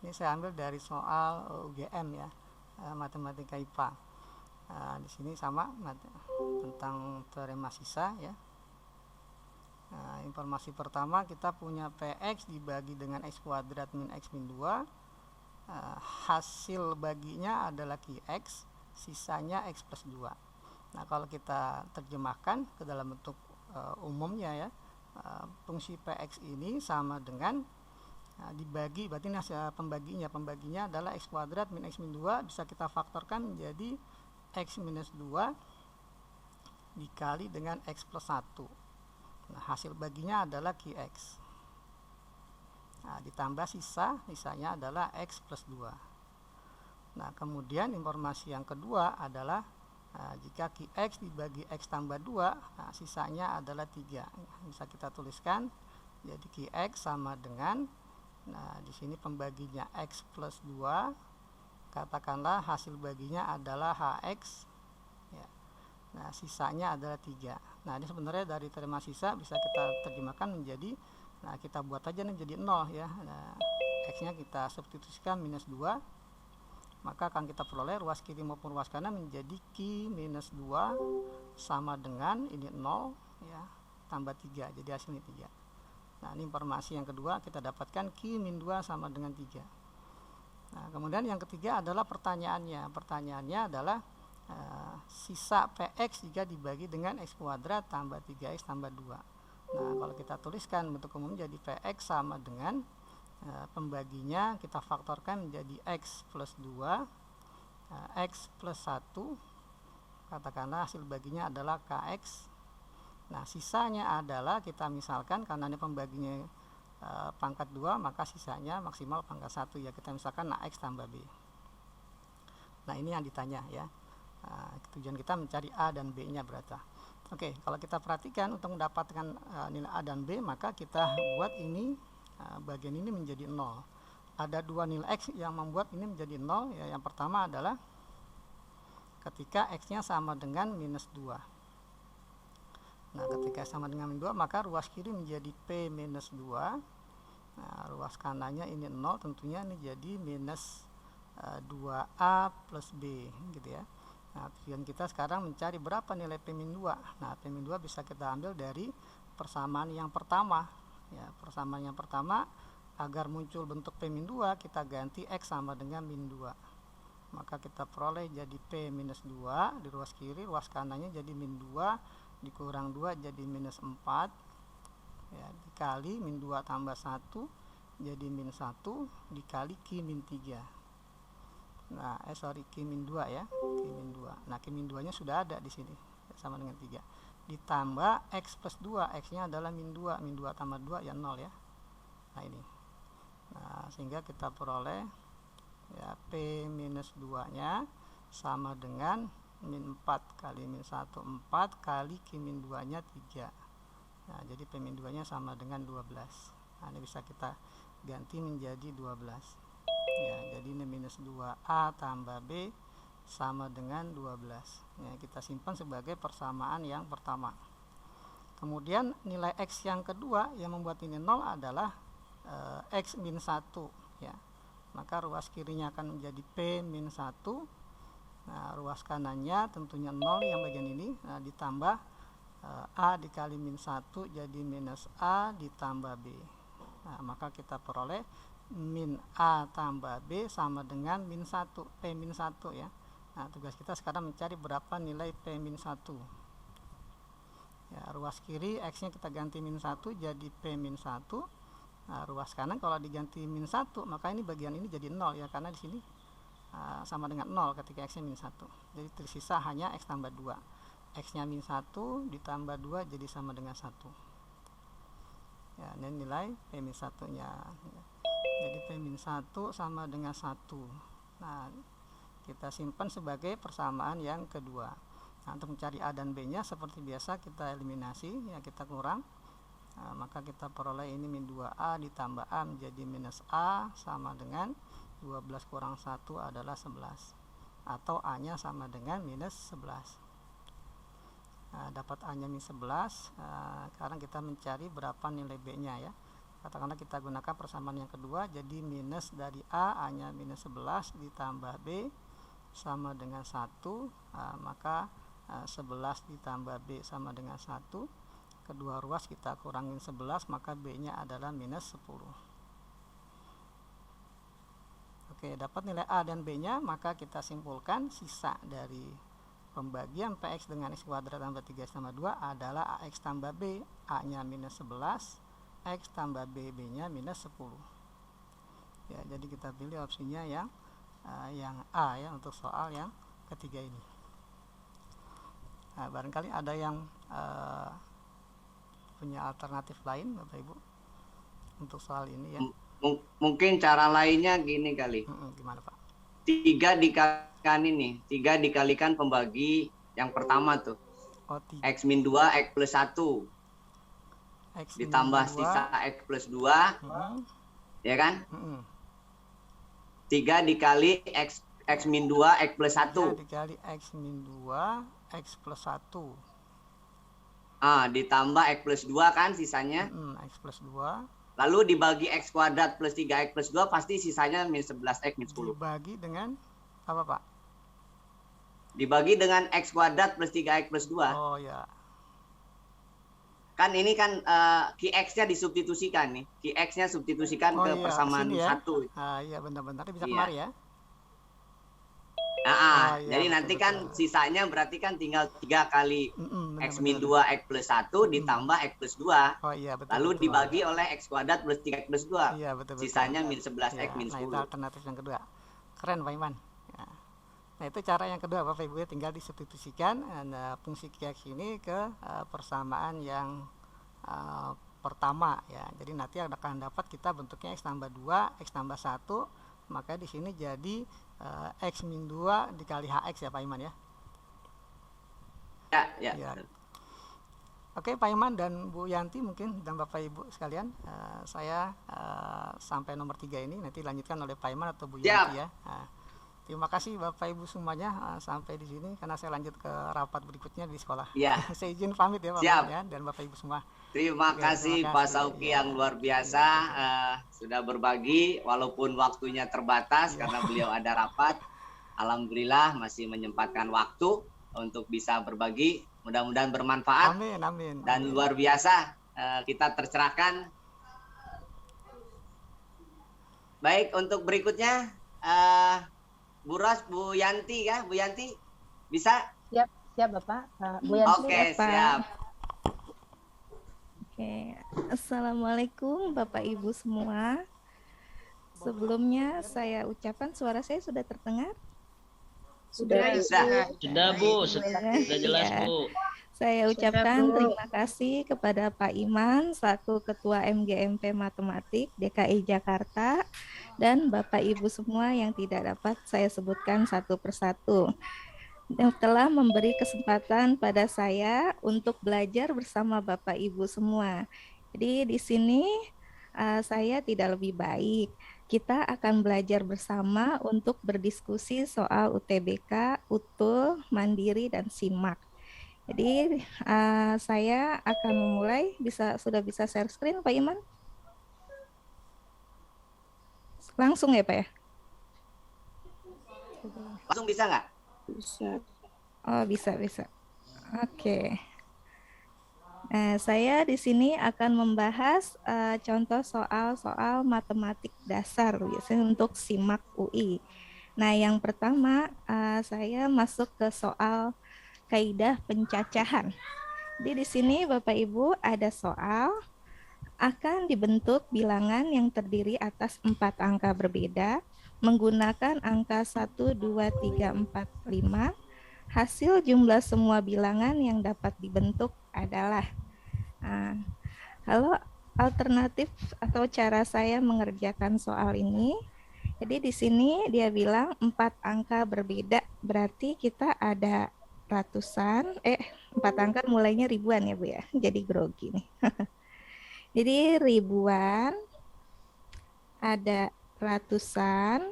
ini saya ambil dari soal UGM ya, matematika IPA. Di sini sama tentang teorema sisa ya. Nah, informasi pertama kita punya PX dibagi dengan X kuadrat min X min 2. Hasil baginya adalah QX, sisanya X plus 2. Nah, kalau kita terjemahkan ke dalam bentuk umumnya ya, fungsi PX ini sama dengan dibagi, berarti ini hasil pembaginya adalah X kuadrat min X min 2 bisa kita faktorkan menjadi X minus 2 dikali dengan X plus 1. Nah, hasil baginya adalah QX. Nah, ditambah sisanya adalah X plus 2. Nah, kemudian informasi yang kedua adalah jika QX dibagi X tambah 2, nah, sisanya adalah 3. Bisa kita tuliskan jadi QX sama dengan, nah di sini pembaginya X plus 2, katakanlah hasil baginya adalah HX ya. Nah, sisanya adalah 3. Nah, ini sebenarnya dari teorema sisa bisa kita terjemahkan menjadi, nah kita buat aja nih jadi 0 ya. Nah, X-nya kita substitusikan minus 2, maka akan kita peroleh ruas kiri maupun ruas kanan menjadi Q minus 2 sama dengan ini 0 ya, tambah 3, jadi hasilnya 3. Nah, ini informasi yang kedua, kita dapatkan Q min 2 sama dengan 3. Nah, kemudian yang ketiga adalah pertanyaannya adalah sisa PX jika dibagi dengan X kuadrat tambah 3X tambah 2. Nah, kalau kita tuliskan bentuk umum jadi PX sama dengan pembaginya kita faktorkan menjadi X plus 2 X plus 1, katakanlah hasil baginya adalah KX. Nah, sisanya adalah kita misalkan karena ini pembaginya pangkat 2, maka sisanya maksimal pangkat 1 ya, kita misalkan X tambah B. Nah, ini yang ditanya ya. Tujuan kita mencari A dan B nya berapa. Oke, kalau kita perhatikan untuk mendapatkan nilai A dan B, maka kita buat ini bagian ini menjadi 0. Ada dua nilai X yang membuat ini menjadi 0 ya. Yang pertama adalah ketika X nya sama dengan minus 2. Nah, ketika sama dengan minus 2 maka ruas kiri menjadi P minus 2. Nah, ruas kanannya ini 0, tentunya ini jadi minus 2A plus B gitu ya. Nah, tujuan kita sekarang mencari berapa nilai P min 2. Nah, P min 2 bisa kita ambil dari persamaan yang pertama. Ya, persamaan yang pertama, agar muncul bentuk P min 2, kita ganti X sama dengan min 2. Maka kita peroleh jadi P minus 2 di ruas kiri, ruas kanannya jadi min 2 dikurang 2 jadi minus 4. Ya, dikali min 2 tambah 1 jadi min 1 dikali Q min 3. Nah, Q min 2 ya, Q min 2. Nah, Q min 2 nya sudah ada di sini sama dengan 3. Ditambah X plus 2, X-nya adalah min 2, min 2 tambah 2 ya 0 ya. Nah, ini. Nah, sehingga kita peroleh ya P minus 2-nya sama dengan min 4 kali min 1, 4 kali Q min 2-nya 3. Nah, jadi P min 2-nya sama dengan 12. Nah, ini bisa kita ganti menjadi 12. Ya, jadi ini minus 2A tambah B sama dengan 12. Ya, kita simpan sebagai persamaan yang pertama. Kemudian nilai X yang kedua yang membuat ini 0 adalah X min 1 ya. Maka ruas kirinya akan menjadi P min 1. Nah, ruas kanannya tentunya 0 yang bagian ini. Nah, ditambah A dikali min 1 jadi minus A ditambah B. Nah, maka kita peroleh min A tambah B sama dengan min 1, P min 1 ya. Nah, tugas kita sekarang mencari berapa nilai P min 1. Ya, ruas kiri X nya kita ganti min 1 jadi P min 1. Nah, ruas kanan kalau diganti min 1 maka ini bagian ini jadi 0 ya, karena di sini sama dengan 0 ketika X-nya min 1. Jadi tersisa hanya X tambah 2. X-nya min 1 ditambah 2 jadi sama dengan 1. Ya, dan nilai P min 1-nya. Jadi P min 1 sama dengan 1. Nah, kita simpan sebagai persamaan yang kedua. Nah, untuk mencari A dan B-nya seperti biasa kita eliminasi, ya kita kurang. Nah, maka kita peroleh ini min 2A ditambah A menjadi minus A sama dengan 12 kurang 1 adalah 11. Atau A-nya sama dengan minus 11. Nah, dapat A-nya min 11. Sekarang kita mencari berapa nilai B-nya ya. Katakanlah kita gunakan persamaan yang kedua, jadi minus dari A-nya minus 11 ditambah B sama dengan 1, maka 11 ditambah B sama dengan 1. Kedua ruas kita kurangin 11, maka B-nya adalah minus 10. Oke, dapat nilai A dan B-nya, maka kita simpulkan sisa dari pembagian PX dengan X kuadrat tambah 3X tambah 2 adalah AX tambah B, A-nya minus 11, X tambah B, B-nya minus 10. Ya, jadi kita pilih opsinya yang A ya untuk soal yang ketiga ini. Nah, barangkali ada yang punya alternatif lain Bapak Ibu untuk soal ini ya. Mungkin cara lainnya gini kali. Gimana Pak? 3 dikalikan ini, 3 dikalikan pembagi yang pertama tuh. X min 2 X plus 1 X ditambah sisa X plus 2 ya kan? 3 dikali X min 2 X plus 1 dikali X min 2 X plus 1 ditambah X plus 2 kan sisanya X plus 2 lalu dibagi X kuadrat plus 3X plus 2 pasti sisanya min 11X min 10. Dibagi dengan apa Pak? Dibagi dengan X kuadrat plus 3X plus 2. Oh ya. Kan ini kan QX-nya disubstitusikan nih. QX-nya substitusikan ke persamaan ya? 1. Iya benar-benar bisa kemari ya. Jadi nanti kan sisanya berarti kan tinggal 3 kali X min 2 X plus 1 ditambah X plus 2. Oh iya betul. Lalu dibagi oleh X kuadrat plus 3X plus 2. Iya betul. Sisanya min 11X min 10. Nah itu alternatif yang kedua. Keren Pak Iman. Ya. Nah itu cara yang kedua Bapak Ibu, tinggal disubstitusikan fungsi QX ini ke persamaan yang pertama ya. Jadi nanti akan dapat kita bentuknya X tambah 2 X tambah 1, maka di sini jadi X min 2 dikali HX ya Pak Iman ya. Ya. Oke Pak Iman dan Bu Yanti mungkin dan Bapak Ibu sekalian, saya sampai nomor 3 ini nanti lanjutkan oleh Pak Iman atau Bu Yanti ya. Terima kasih Bapak Ibu semuanya sampai di sini karena saya lanjut ke rapat berikutnya di sekolah. Ya. Saya izin pamit ya Pak Iman ya, dan Bapak Ibu semua. Terima kasih Pak Sauki yang luar biasa sudah berbagi walaupun waktunya terbatas karena beliau ada rapat. Alhamdulillah masih menyempatkan waktu untuk bisa berbagi. Mudah-mudahan bermanfaat. Amin. Dan luar biasa kita tercerahkan. Baik, untuk berikutnya Bu Ros, Bu Yanti ya, Bu Yanti bisa? Siap Bapak. Bu Yanti. Oke, siap. Oke, Assalamualaikum Bapak Ibu semua. Sebelumnya saya ucapkan suara saya sudah terdengar? Sudah Bu, sudah jelas Bu. Saya ucapkan terima kasih kepada Pak Iman selaku Ketua MGMP Matematik DKI Jakarta dan Bapak Ibu semua yang tidak dapat saya sebutkan satu persatu yang telah memberi kesempatan pada saya untuk belajar bersama Bapak Ibu semua. Jadi di sini saya tidak lebih baik. Kita akan belajar bersama untuk berdiskusi soal UTBK, UTUL, Mandiri, dan SIMAK. Jadi saya akan memulai. Sudah bisa share screen Pak Iman? Langsung ya Pak ya? Langsung bisa nggak? Bisa. Oh bisa. Oke. Nah, saya di sini akan membahas contoh soal matematik dasar biasanya untuk SIMAK UI. Nah, yang pertama saya masuk ke soal kaidah pencacahan. Jadi di sini Bapak Ibu ada soal akan dibentuk bilangan yang terdiri atas 4 angka berbeda menggunakan angka 1, 2, 3, 4, 5, hasil jumlah semua bilangan yang dapat dibentuk adalah. Nah, kalau alternatif atau cara saya mengerjakan soal ini, jadi di sini dia bilang 4 angka berbeda, berarti kita ada ratusan, 4 angka mulainya ribuan ya Bu ya, jadi grogi nih. Jadi ribuan, ada ratusan,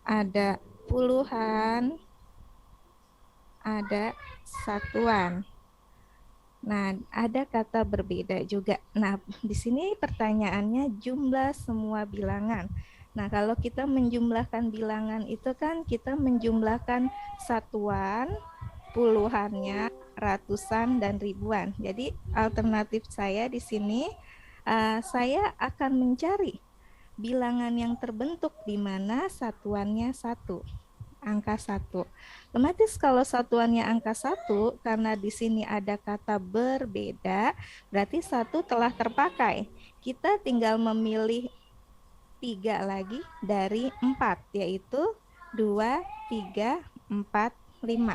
ada puluhan, ada satuan. Nah, ada kata berbeda juga. Nah, di sini pertanyaannya jumlah semua bilangan. Nah, kalau kita menjumlahkan bilangan itu kan kita menjumlahkan satuan, puluhannya, ratusan, dan ribuan. Jadi alternatif saya di sini, saya akan mencari bilangan yang terbentuk di mana satuannya 1, angka 1. Otomatis kalau satuannya angka 1, karena di sini ada kata berbeda, berarti 1 telah terpakai. Kita tinggal memilih 3 lagi dari 4, yaitu 2, 3, 4, 5.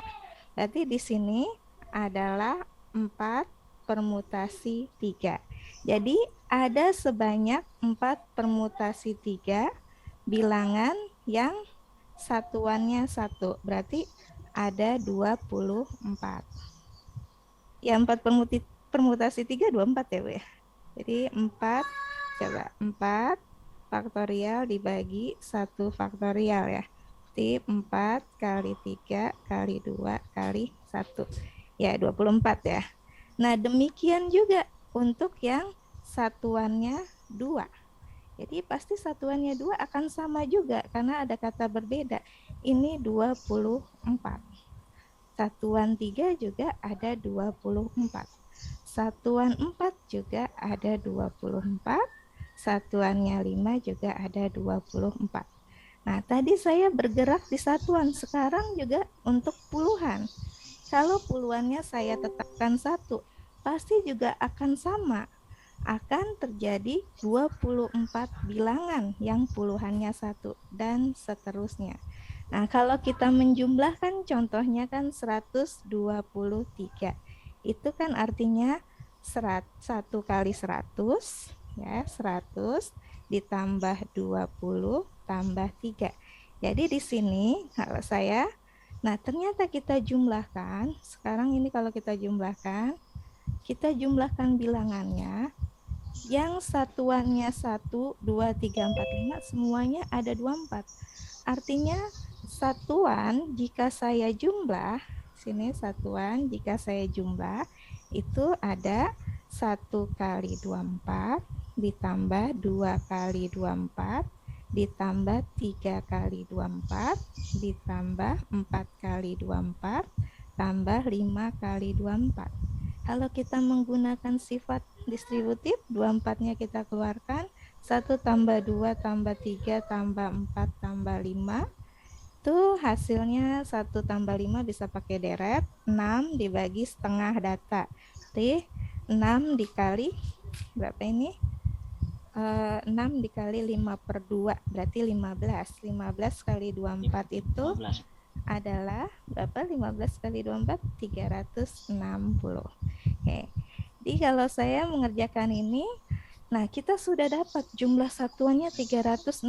Berarti di sini adalah 4 permutasi 3. Jadi ada sebanyak 4 permutasi 3 bilangan yang satuannya 1. Berarti ada 24. Ya 4 permutasi 3 24 ya Bu ya. Jadi 4, coba 4 faktorial dibagi 1 faktorial ya. Jadi 4 kali 3 kali 2 kali 1. Ya 24 ya. Nah demikian juga untuk yang satuannya 2. Jadi pasti satuannya 2 akan sama juga karena ada kata berbeda. Ini 24. Satuan 3 juga ada 24. Satuan 4 juga ada 24. Satuannya 5 juga ada 24. Nah, tadi saya bergerak di satuan, sekarang juga untuk puluhan. Kalau puluhannya saya tetapkan 1, pasti juga akan sama. Akan terjadi 24 bilangan yang puluhannya 1 dan seterusnya. Nah, kalau kita menjumlahkan contohnya kan 123. Itu kan artinya 1 kali 100 ya, 100 ditambah 20 tambah 3. Jadi di sini kalau saya, nah ternyata kita jumlahkan, sekarang ini kalau kita jumlahkan bilangannya, yang satuannya 1, 2, 3, 4, 5 semuanya ada 24. Artinya satuan jika saya jumlah, sini satuan jika saya jumlah itu ada 1 kali 24 ditambah 2 kali 24 ditambah 3 kali 24 ditambah 4 kali 24 tambah 5 kali 24. Kalau kita menggunakan sifat distributif, 24-nya kita keluarkan, 1 tambah 2 tambah 3 tambah 4 tambah 5, itu hasilnya 1 tambah 5 bisa pakai deret, 6 dibagi setengah data. Jadi 6 dikali, berapa ini? 6 dikali 5 per 2, berarti 15. 15 kali 24 itu 15. adalah berapa? 15 kali 24 360. Oke. Jadi kalau saya mengerjakan ini, nah kita sudah dapat jumlah satuannya 360.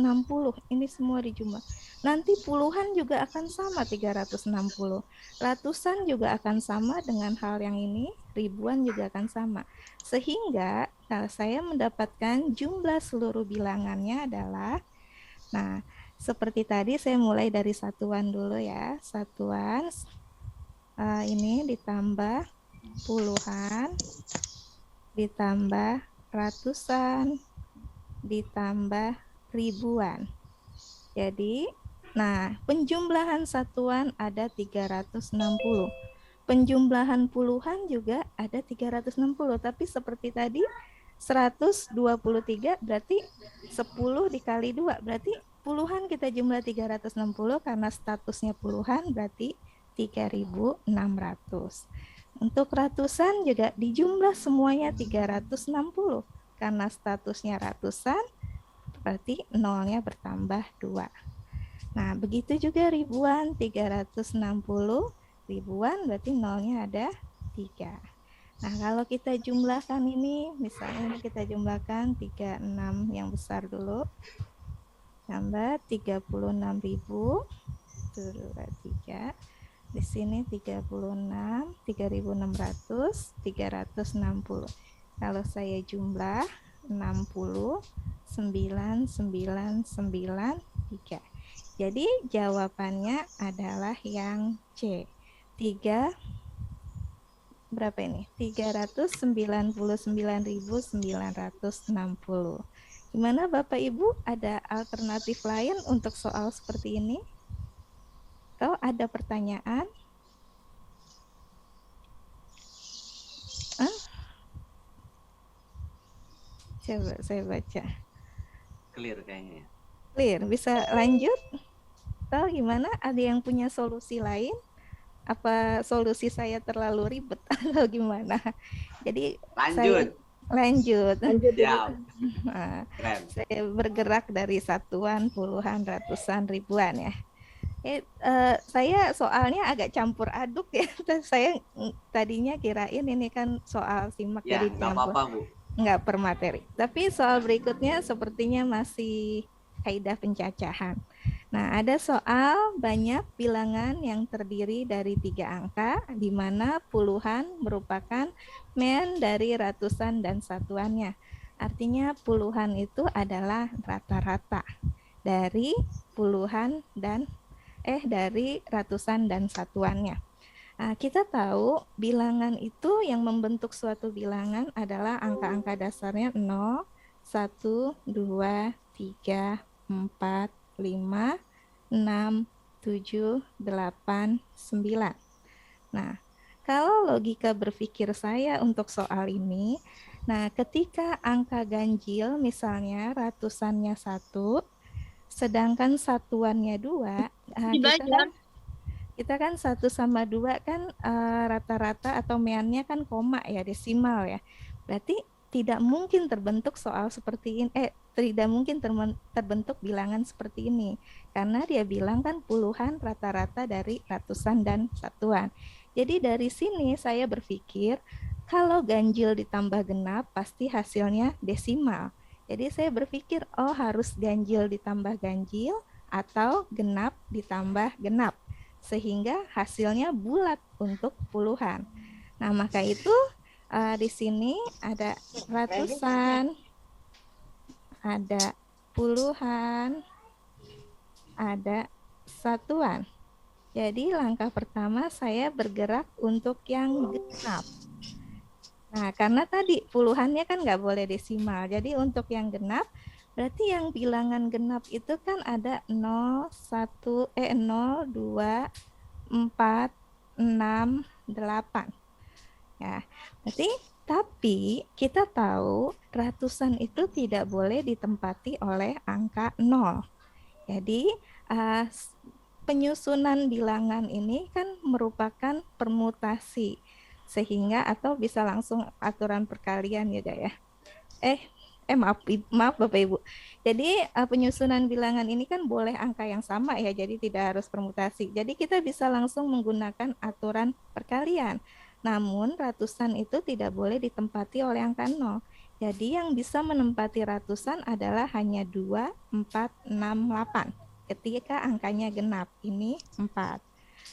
Ini semua dijumlah. Nanti puluhan juga akan sama 360. Ratusan juga akan sama dengan hal yang ini, ribuan juga akan sama. Sehingga kalau saya mendapatkan jumlah seluruh bilangannya adalah, nah seperti tadi saya mulai dari satuan dulu ya. Satuan ini ditambah puluhan, ditambah ratusan, ditambah ribuan. Jadi, nah penjumlahan satuan ada 360. Penjumlahan puluhan juga ada 360. Tapi seperti tadi 123 berarti 10 dikali 2 berarti puluhan kita jumlah 360 karena statusnya puluhan berarti 3.600. Untuk ratusan juga dijumlah semuanya 360 karena statusnya ratusan berarti nolnya bertambah 2. Nah, begitu juga ribuan, 360, ribuan berarti nolnya ada 3. Nah, kalau kita jumlahkan ini, misalnya ini kita jumlahkan 36 yang besar dulu, tambah 36.000, turun 3. Di sini 36, 3.600, 360. Kalau saya jumlah 60, 9993. Jadi jawabannya adalah yang C. 3 berapa ini? 399.960. Gimana Bapak Ibu? Ada alternatif lain untuk soal seperti ini? Atau ada pertanyaan? Coba saya baca. Clear kayaknya. Clear, bisa lanjut? Atau gimana? Ada yang punya solusi lain? Apa solusi saya terlalu ribet atau gimana? Jadi lanjut. Lanjut. Ya. Nah, saya bergerak dari satuan, puluhan, ratusan, ribuan ya. Saya soalnya agak campur aduk ya. Saya tadinya kirain ini kan soal simak ya, dari nggak apa-apa Bu. Nggak per materi. Tapi soal berikutnya sepertinya masih kaidah pencacahan. Nah, ada soal banyak bilangan yang terdiri dari 3 angka, di mana puluhan merupakan men dari ratusan dan satuannya. Artinya puluhan itu adalah rata-rata dari puluhan dan dari ratusan dan satuannya. Nah, kita tahu bilangan itu yang membentuk suatu bilangan adalah angka-angka dasarnya 0, 1, 2, 3, 4, 5, 6, 7, 8, 9. Nah, kalau logika berpikir saya untuk soal ini, nah ketika angka ganjil misalnya ratusannya 1, sedangkan satuannya 2, kita kan 1 sama 2 kan rata-rata atau meannya kan koma ya, desimal ya. Berarti tidak mungkin terbentuk soal seperti ini, tidak mungkin terbentuk bilangan seperti ini. Karena dia bilang kan puluhan rata-rata dari ratusan dan satuan. Jadi dari sini saya berpikir kalau ganjil ditambah genap pasti hasilnya desimal. Jadi saya berpikir harus ganjil ditambah ganjil atau genap ditambah genap. Sehingga hasilnya bulat untuk puluhan. Nah, maka itu di sini ada ratusan, ada puluhan, ada satuan. Jadi langkah pertama saya bergerak untuk yang genap. Nah, karena tadi puluhannya kan nggak boleh desimal. Jadi untuk yang genap, berarti yang bilangan genap itu kan ada 0, 2, 4, 6, 8. Ya, berarti tapi kita tahu ratusan itu tidak boleh ditempati oleh angka 0. Jadi penyusunan bilangan ini kan merupakan permutasi. Sehingga atau bisa langsung aturan perkalian ya. Maaf Bapak Ibu. Jadi penyusunan bilangan ini kan boleh angka yang sama ya, jadi tidak harus permutasi. Jadi kita bisa langsung menggunakan aturan perkalian. Namun ratusan itu tidak boleh ditempati oleh angka 0. Jadi yang bisa menempati ratusan adalah hanya 2, 4, 6, 8. Ketika angkanya genap, ini 4.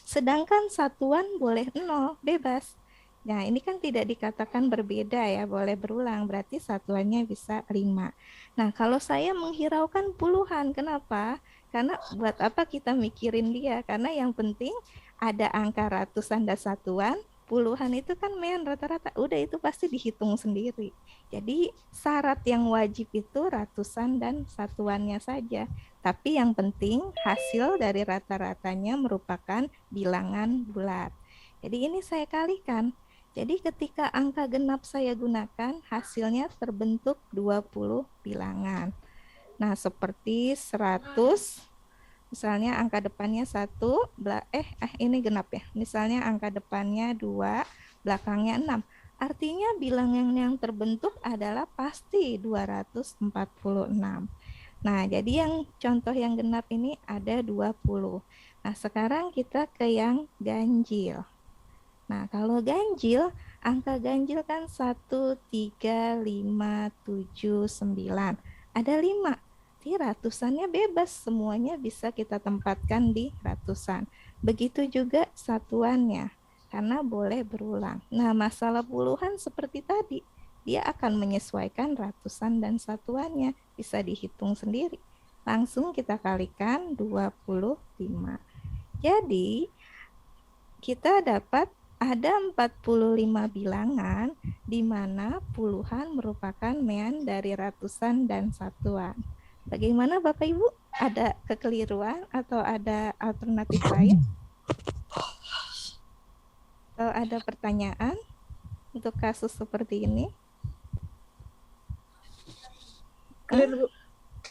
Sedangkan satuan boleh 0, bebas. Nah, ini kan tidak dikatakan berbeda ya, boleh berulang, berarti satuannya bisa 5. Nah, kalau saya menghiraukan puluhan, kenapa? Karena buat apa kita mikirin dia? Karena yang penting ada angka ratusan dan satuan, puluhan itu kan men rata-rata, udah itu pasti dihitung sendiri. Jadi syarat yang wajib itu ratusan dan satuannya saja. Tapi yang penting hasil dari rata-ratanya merupakan bilangan bulat. Jadi ini saya kalikan. Jadi ketika angka genap saya gunakan, hasilnya terbentuk 20 bilangan. Nah, seperti 100, misalnya angka depannya 1, ini genap ya. Misalnya angka depannya 2, belakangnya 6. Artinya bilangan yang terbentuk adalah pasti 246. Nah, jadi yang contoh yang genap ini ada 20. Nah, sekarang kita ke yang ganjil. Nah, kalau ganjil, angka ganjil kan 1, 3, 5, 7, 9. Ada 5. Di ratusannya bebas, semuanya bisa kita tempatkan di ratusan. Begitu juga satuannya, karena boleh berulang. Nah, masalah puluhan seperti tadi, dia akan menyesuaikan ratusan dan satuannya, bisa dihitung sendiri. Langsung kita kalikan 25. Jadi, kita dapat ada 45 bilangan di mana puluhan merupakan mean dari ratusan dan satuan. Bagaimana Bapak Ibu? Ada kekeliruan atau ada alternatif lain? Atau ada pertanyaan untuk kasus seperti ini? Clear, Bu.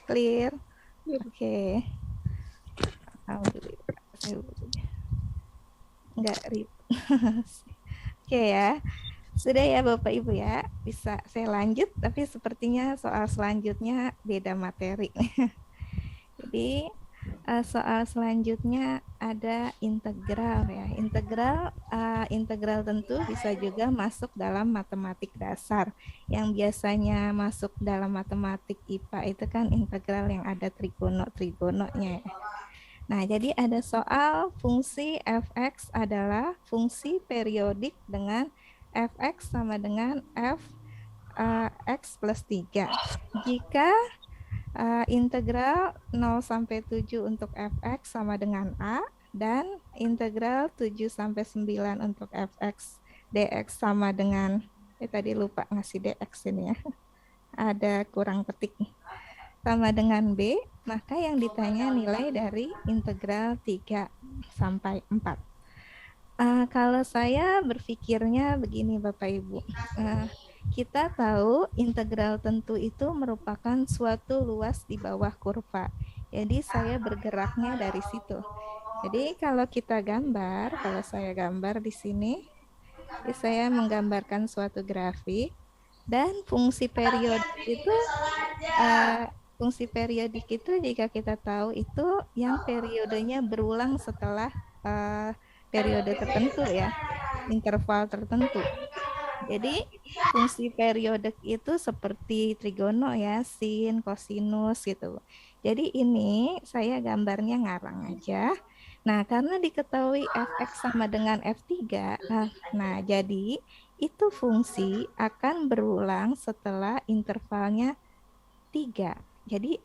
Clear? Oke. Alhamdulillah. Enggak ribet. Oke ya. Sudah ya Bapak Ibu ya. Bisa saya lanjut, tapi sepertinya soal selanjutnya beda materi. Jadi soal selanjutnya ada integral ya. Integral tentu bisa juga masuk dalam matematik dasar. Yang biasanya masuk dalam matematik IPA itu kan integral yang ada trigono-trigononya ya. Nah, jadi ada soal fungsi fx adalah fungsi periodik dengan fx sama dengan x plus 3. Jika integral 0 sampai 7 untuk fx sama dengan a, dan integral 7 sampai 9 untuk fx dx sama dengan, tadi lupa ngasih dx ini ya, ada kurang ketik, sama dengan b, maka yang ditanya nilai dari integral 3 sampai 4. Kalau saya berpikirnya begini Bapak Ibu, kita tahu integral tentu itu merupakan suatu luas di bawah kurva. Jadi saya bergeraknya dari situ. Jadi kalau kita gambar, kalau saya gambar di sini, saya menggambarkan suatu grafik dan fungsi periodik itu jika kita tahu itu yang periodenya berulang setelah periode tertentu ya, interval tertentu. Jadi fungsi periodik itu seperti trigono ya, sin, kosinus gitu. Jadi ini saya gambarnya ngarang aja. Nah, karena diketahui fx sama dengan f3, nah jadi itu fungsi akan berulang setelah intervalnya 3. Jadi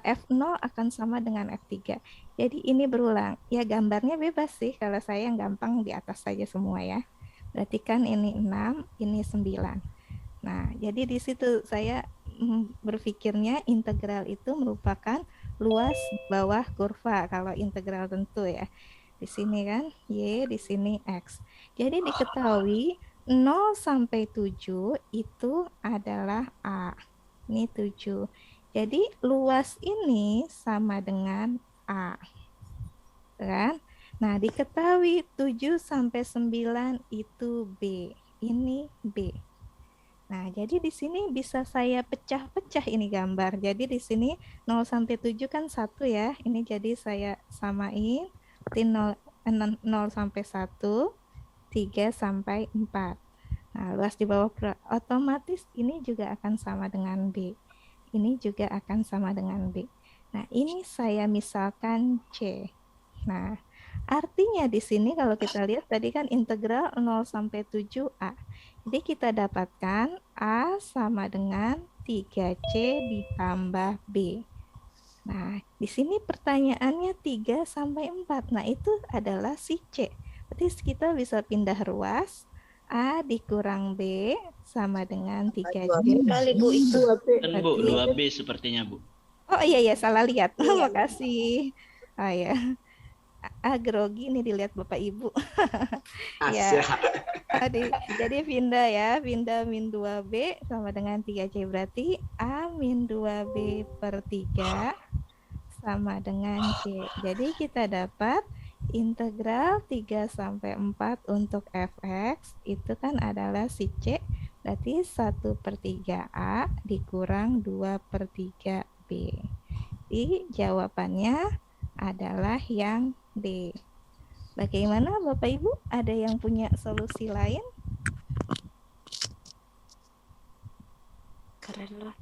F0 akan sama dengan F3. Jadi ini berulang. Ya gambarnya bebas sih, kalau saya yang gampang di atas saja semua ya. Berarti kan ini 6, ini 9. Nah, jadi di situ saya berpikirnya integral itu merupakan luas bawah kurva kalau integral tentu ya. Di sini kan Y, di sini X. Jadi diketahui 0 sampai 7 itu adalah A. Ini 7. Jadi luas ini sama dengan A. Kan? Nah, diketahui 7 sampai 9 itu B. Ini B. Nah, jadi di sini bisa saya pecah-pecah ini gambar. Jadi di sini 0 sampai 7 kan 1 ya. Ini jadi saya samain 0 sampai 1, 3 sampai 4. Nah, luas di bawah otomatis ini juga akan sama dengan B. Ini juga akan sama dengan B. Nah, ini saya misalkan C. Nah, artinya di sini kalau kita lihat tadi kan integral 0 sampai 7A. Jadi kita dapatkan A sama dengan 3C ditambah B. Nah, di sini pertanyaannya 3 sampai 4. Nah, itu adalah si C. Berarti kita bisa pindah ruas. A dikurang B sama dengan 3C. Kali Bu itu. Kan Bu, 2B sepertinya Bu. Oh iya, salah lihat. Makasih. Oh ya. Grogi nih dilihat Bapak Ibu. Ya. Jadi pindah ya. Pindah min 2B sama dengan 3C. Berarti A min 2B per 3 sama dengan C. Jadi kita dapat integral 3 sampai 4 untuk fx itu kan adalah si C, berarti 1/3A dikurang 2/3B. Berarti jawabannya adalah yang D. Bagaimana Bapak Ibu? Ada yang punya solusi lain? Keren lah.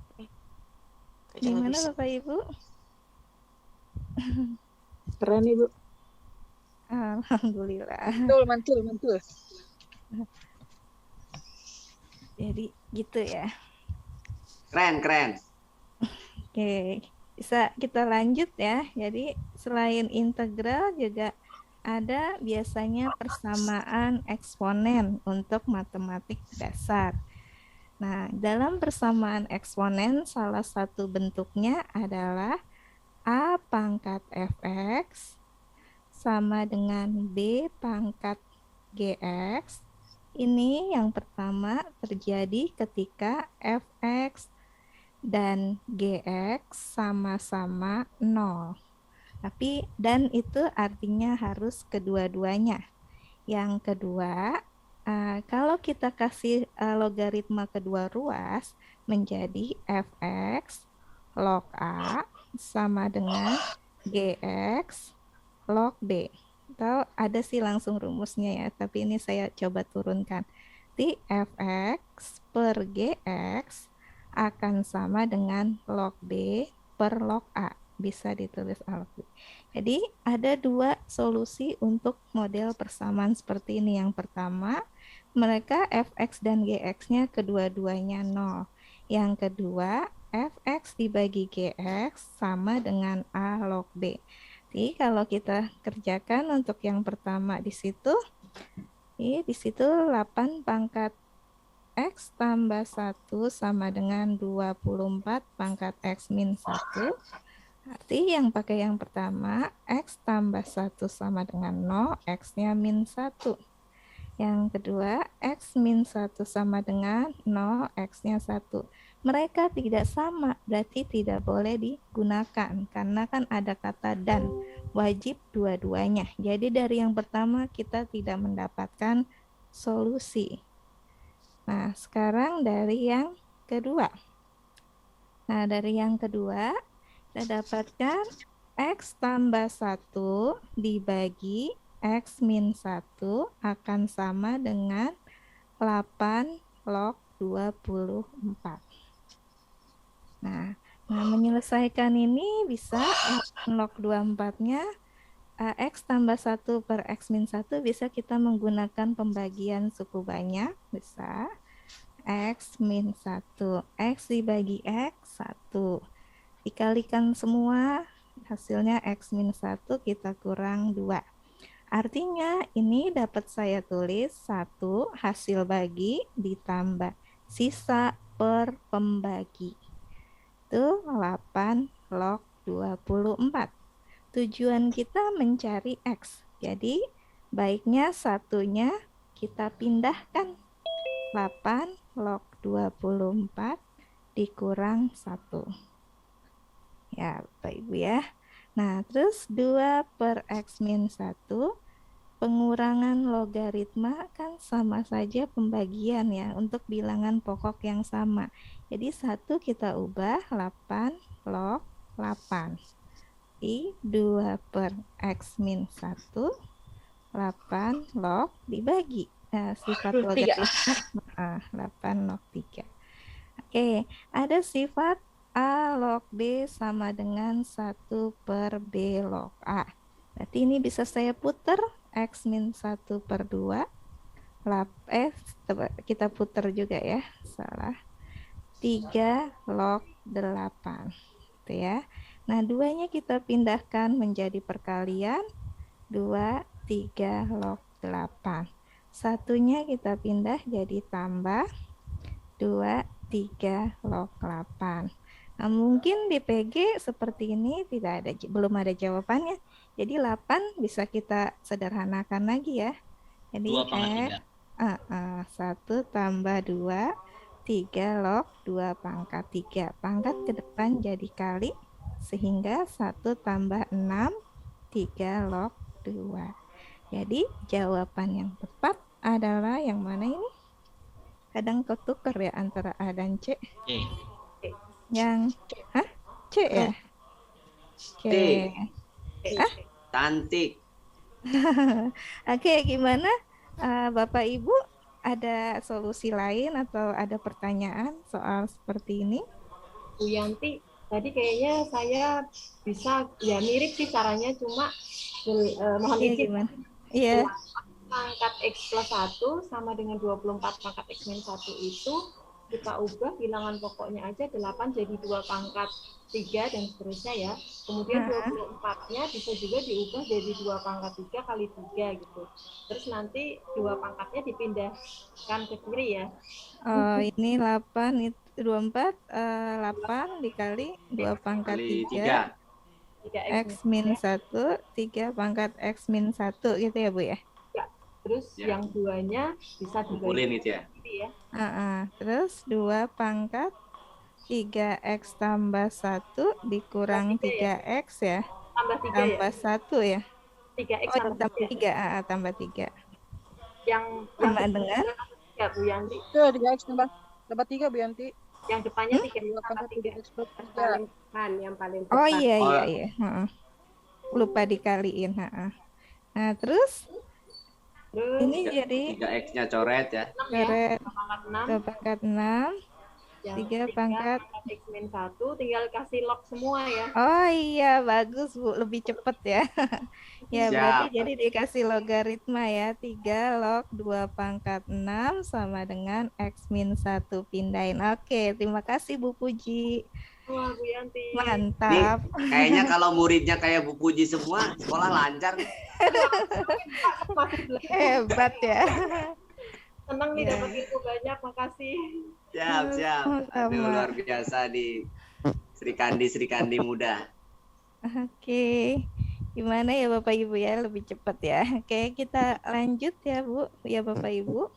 Gimana Bapak Ibu? Keren Ibu. Alhamdulillah. Mantul. Jadi gitu ya. Keren. Oke, bisa kita lanjut ya. Jadi selain integral juga ada biasanya persamaan eksponen untuk matematik dasar. Nah, dalam persamaan eksponen salah satu bentuknya adalah A pangkat fx sama dengan B pangkat gx. Ini yang pertama terjadi ketika fx dan gx sama-sama 0. Dan itu artinya harus kedua-duanya. Yang kedua, kalau kita kasih logaritma kedua ruas menjadi fx log A sama dengan gx log B. Atau ada sih langsung rumusnya ya, tapi ini saya coba turunkan. Di fx per gx akan sama dengan log B per log A. Bisa ditulis log B. Jadi ada dua solusi untuk model persamaan seperti ini. Yang pertama, mereka fx dan gx-nya kedua-duanya 0. Yang kedua, fx dibagi gx sama dengan A log B. Jadi kalau kita kerjakan untuk yang pertama di situ 8 pangkat x tambah 1 sama dengan 24 pangkat x min 1. Arti yang pakai yang pertama, x tambah 1 sama dengan 0, x-nya min 1. Yang kedua, x min 1 sama dengan 0, x-nya 1. Mereka tidak sama, berarti tidak boleh digunakan, karena kan ada kata dan, wajib dua-duanya. Jadi dari yang pertama kita tidak mendapatkan solusi. Nah, sekarang dari yang kedua. Nah, dari yang kedua, kita dapatkan x tambah 1 dibagi x min 1 akan sama dengan 8 log 24. Nah, menyelesaikan ini bisa log 24-nya x tambah 1 per x min 1 bisa kita menggunakan pembagian suku banyak. Bisa x min 1, x dibagi x 1. Dikalikan semua, hasilnya x min 1 kita kurang 2. Artinya ini dapat saya tulis 1 hasil bagi ditambah sisa per pembagi. Itu 8 log 24. Tujuan kita mencari x. Jadi baiknya satunya kita pindahkan. 8 log 24 dikurang 1. Ya, Bapak Ibu ya. Nah, terus 2 per x min 1, pengurangan logaritma kan sama saja pembagian ya, untuk bilangan pokok yang sama. Jadi 1 kita ubah 8 log 8. Di 2 per x min 1, 8 log dibagi. Nah, sifat logaritma 8 log 3. Oke, ada sifat A log B sama dengan 1 per B log A. Berarti ini bisa saya putar x min 1 per 2. Kita putar juga ya, salah. 3 log 8. Gitu ya. Nah, 2-nya kita pindahkan menjadi perkalian. 2, 3 log 8. Satunya kita pindah jadi tambah. 2, 3 log 8. Nah, mungkin di PG seperti ini belum ada jawabannya. Jadi 8 bisa kita sederhanakan lagi ya. Jadi 1 tambah 2, 3 log 2 pangkat 3. Pangkat ke depan jadi kali, sehingga 1 tambah 6, 3 log 2. Jadi jawaban yang tepat adalah yang mana ini? Kadang ketukar ya antara A dan C. Yang C ya? Oke. Cantik. Oke, gimana? Bapak Ibu ada solusi lain atau ada pertanyaan soal seperti ini? Bu Yanti, tadi kayaknya saya bisa, ya mirip sih caranya, cuma mohon Iya, izin. gimana? Iya. Pangkat X plus 1 sama dengan 24 pangkat X min 1 itu kita ubah bilangan pokoknya aja 8 jadi 2 pangkat 3 dan seterusnya ya. Kemudian 24-nya bisa juga diubah jadi 2 pangkat 3 kali 3 gitu. Terus nanti 2 pangkatnya dipindahkan ke kiri ya. Oh, ini 8 itu 24 8 dikali 2 pangkat 3 X min 1 3 pangkat X min 1 gitu ya Bu ya? Ya. Terus yang duanya bisa dibagi itu ya. Terus 2 pangkat 3X tambah 1 dikurang 3X ya? Tambah 1 ya? 3X tambah 3, tambah 3. Yang sama dengan ya Bu Yanti. 3X tambah 3 Bu Yanti. Yang depannya 3 pangkat 3. Yang paling depan. Oh iya. Lupa dikaliin. Nah, terus ini jadi 3X-nya coret ya. Coret 2 pangkat 6 3 pangkat X min 1, tinggal kasih log semua ya. Oh iya, bagus Bu, lebih cepet ya. Ya, berarti jadi dikasih logaritma ya, 3 log 2 pangkat 6 sama dengan X min 1 pindahin. Oke, terima kasih Bu Puji. Wah, Bu Yanti. Mantap. Nih, kayaknya kalau muridnya kayak Bu Puji semua, sekolah lancar. Hebat ya. Senang nih dapat ilmu banyak, makasih. Siap. Aduh, luar biasa di Sri Kandi muda. Oke. Gimana ya Bapak Ibu ya, lebih cepat ya. Oke, kita lanjut ya Bu, ya Bapak Ibu.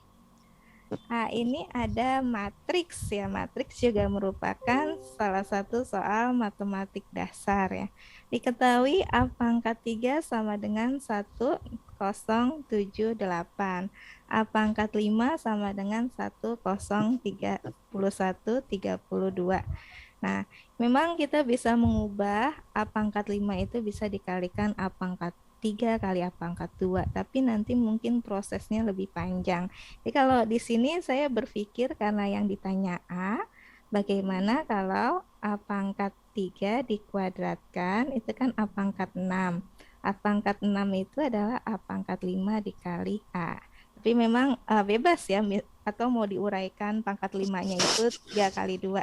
Nah, ini ada matriks ya. Matriks juga merupakan salah satu soal matematik dasar ya. Diketahui A pangkat 3 sama dengan 1078. A pangkat 5 sama dengan 103132. Nah, memang kita bisa mengubah A pangkat 5 itu bisa dikalikan A pangkat 3 kali A pangkat 2, tapi nanti mungkin prosesnya lebih panjang. Jadi kalau di sini saya berpikir karena yang ditanya A, bagaimana kalau A pangkat 3 dikuadratkan, itu kan A pangkat 6. A pangkat 6 itu adalah A pangkat 5 dikali A. Tapi memang bebas ya, atau mau diuraikan pangkat 5-nya itu 3 kali 2,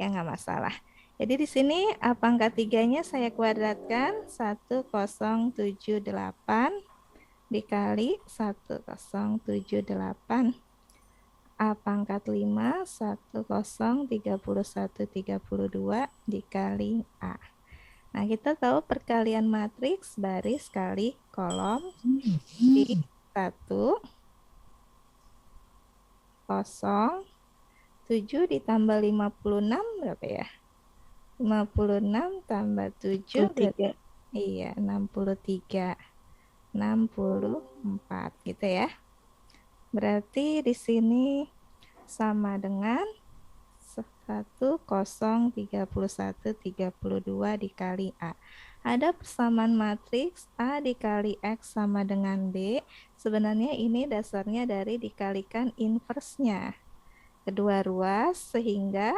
ya nggak masalah. Jadi di sini A pangkat 3-nya saya kuadratkan 1078 dikali 1078. A pangkat 5 103132 dikali A. Nah, kita tahu perkalian matriks baris kali kolom di 1 0 7 ditambah 56 berapa ya? 56 tambah 7 berarti iya 63 64 gitu ya. Berarti di sini sama dengan 103132 dikali A. Ada persamaan matriks A dikali X sama dengan B. Sebenarnya ini dasarnya dari dikalikan inversnya. Kedua ruas sehingga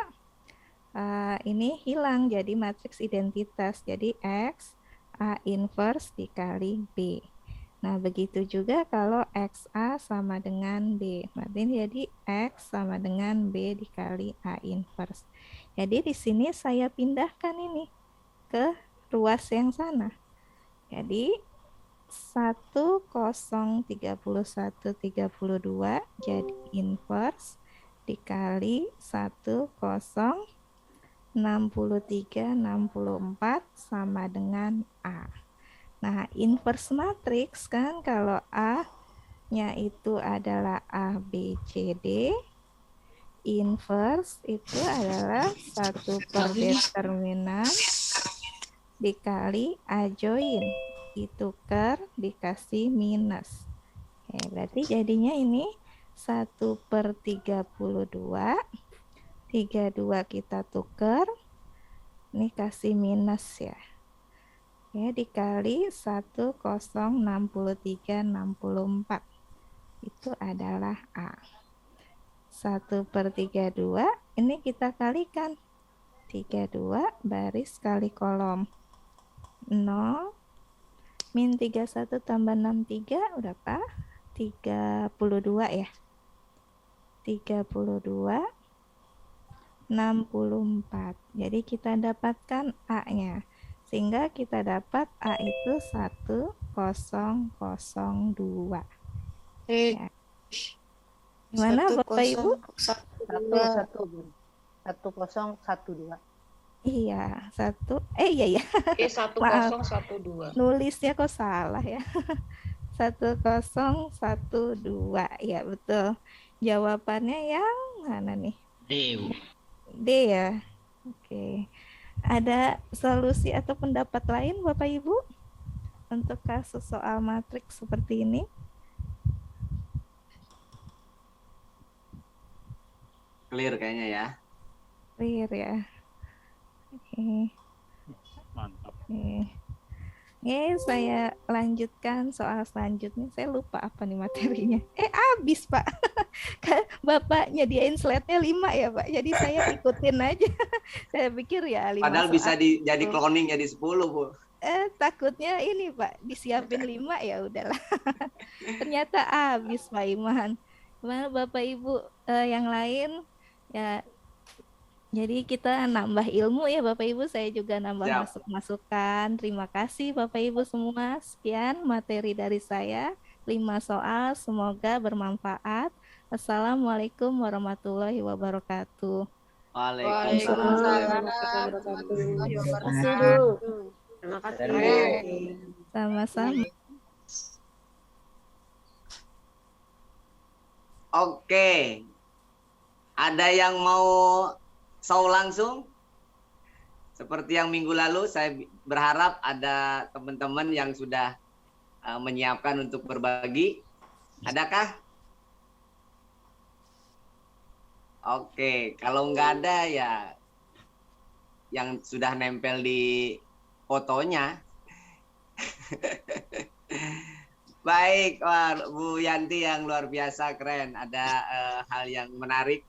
ini hilang jadi matriks identitas. Jadi X A inverse dikali B. Nah, begitu juga kalau XA sama dengan B. Berarti jadi X sama dengan B dikali A inverse. Jadi di sini saya pindahkan ini ke ruas yang sana. Jadi 103132 jadi inverse dikali 106364 sama dengan A. Nah, inverse matriks kan kalau A-nya itu adalah A, B, C, D. Inverse itu adalah 1 per determinan dikali A join. Ditukar dikasih minus. Oke, berarti jadinya ini 1 per 32. 32 kita tukar. Ini kasih minus ya. ya dikali 1063/64 itu adalah A. 1/32 ini kita kalikan 32 baris kali kolom 0 min 31 tambah 63 berapa? 32 ya. 32 64. Jadi kita dapatkan A-nya. Sehingga kita dapat A itu 1002. Ya. Gimana Bapak Ibu? 1012. Iya, iya. 1012. Nulisnya kok salah ya. 1012. Ya, betul. Jawabannya yang mana nih? D ya. Oke. Ada solusi atau pendapat lain Bapak Ibu untuk kasus soal matriks seperti ini? Clear kayaknya ya. Clear ya. Oke. Mantap. Oke. Saya lanjutkan soal selanjutnya. Saya lupa apa nih materinya. Habis Pak. Bapak nyediain slide-nya 5 ya Pak. Jadi saya ikutin aja. Saya pikir ya 5 Padahal soal. bisa jadi cloning jadi 10 Bu. Takutnya ini Pak, disiapin 5 ya udahlah. Ternyata habis Pak Iman. Gimana Bapak Ibu yang lain ya. Jadi kita nambah ilmu ya Bapak Ibu, saya juga nambah masukan. Terima kasih Bapak Ibu semua. Sekian materi dari saya, 5 soal, semoga bermanfaat. Assalamualaikum warahmatullahi wabarakatuh. Waalaikumsalam warahmatullahi wabarakatuh. Terima kasih. Sama-sama. Oke. Ada yang mau show langsung? Seperti yang minggu lalu, saya berharap ada teman-teman yang sudah menyiapkan untuk berbagi. Adakah? Oke, kalau nggak ada ya yang sudah nempel di fotonya. Baik, Bu Yanti yang luar biasa keren. Ada hal yang menarik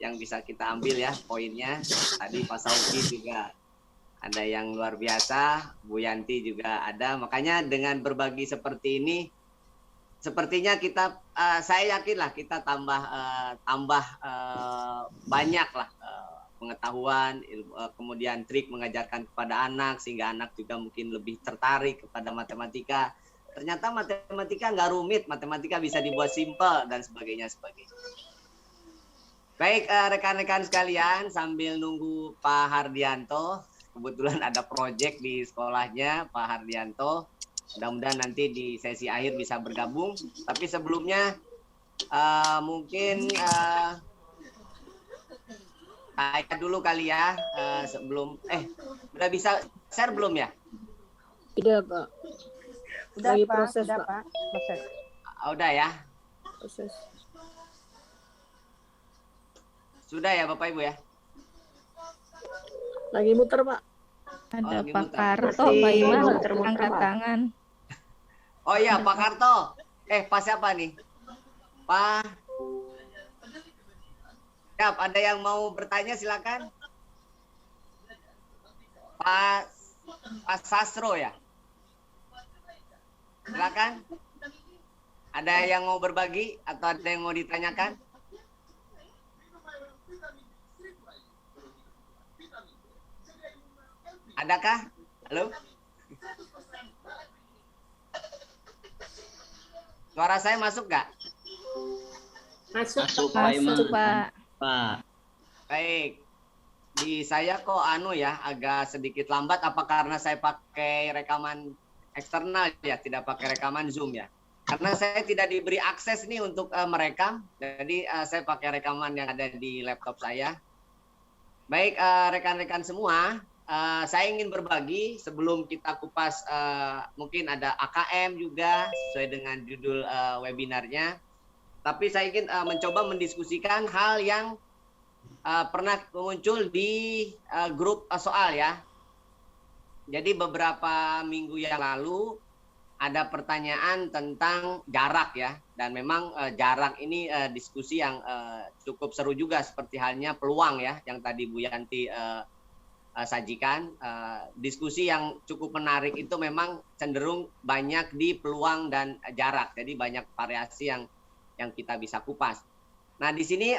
yang bisa kita ambil ya poinnya. Tadi Pak Sauki juga ada yang luar biasa, Bu Yanti juga ada. Makanya dengan berbagi seperti ini, sepertinya kita, saya yakin lah kita tambah banyak lah pengetahuan, kemudian trik mengajarkan kepada anak sehingga anak juga mungkin lebih tertarik kepada matematika. Ternyata matematika nggak rumit, matematika bisa dibuat simpel dan sebagainya. Baik, rekan-rekan sekalian, sambil nunggu Pak Hardianto, kebetulan ada proyek di sekolahnya Pak Hardianto. Mudah-mudahan nanti di sesi akhir bisa bergabung. Tapi sebelumnya mungkin saya dulu kali ya sebelum udah bisa share belum ya? Tidak Pak. Udah Lagi Pak, proses, udah Pak. Pak. Proses. Udah ya? Proses. Sudah ya Bapak Ibu ya? Lagi muter Pak. Ada lagi Pak muter. Karto, Masih Pak Iman muter-muter, angkat Pak. tangan. Oh iya Pak Karto. Pak siapa nih? Pak. Siap, ada yang mau bertanya silakan. Pak Sastro ya? Silakan. Ada yang mau berbagi atau ada yang mau ditanyakan? Adakah? Halo? Suara saya masuk nggak? Masuk Pak Iman. Masuk Pak. Pak. Baik. Di saya kok agak sedikit lambat. Apa karena saya pakai rekaman eksternal ya, tidak pakai rekaman Zoom ya? Karena saya tidak diberi akses nih untuk merekam. Jadi saya pakai rekaman yang ada di laptop saya. Baik, rekan-rekan semua, saya ingin berbagi sebelum kita kupas, mungkin ada AKM juga sesuai dengan judul webinarnya. Tapi saya ingin mencoba mendiskusikan hal yang pernah muncul di grup soal ya. Jadi beberapa minggu yang lalu ada pertanyaan tentang jarak ya, dan memang jarak ini diskusi yang cukup seru juga, seperti halnya peluang ya yang tadi Bu Yanti sajikan. Diskusi yang cukup menarik itu memang cenderung banyak di peluang dan jarak, jadi banyak variasi yang kita bisa kupas. Nah di sini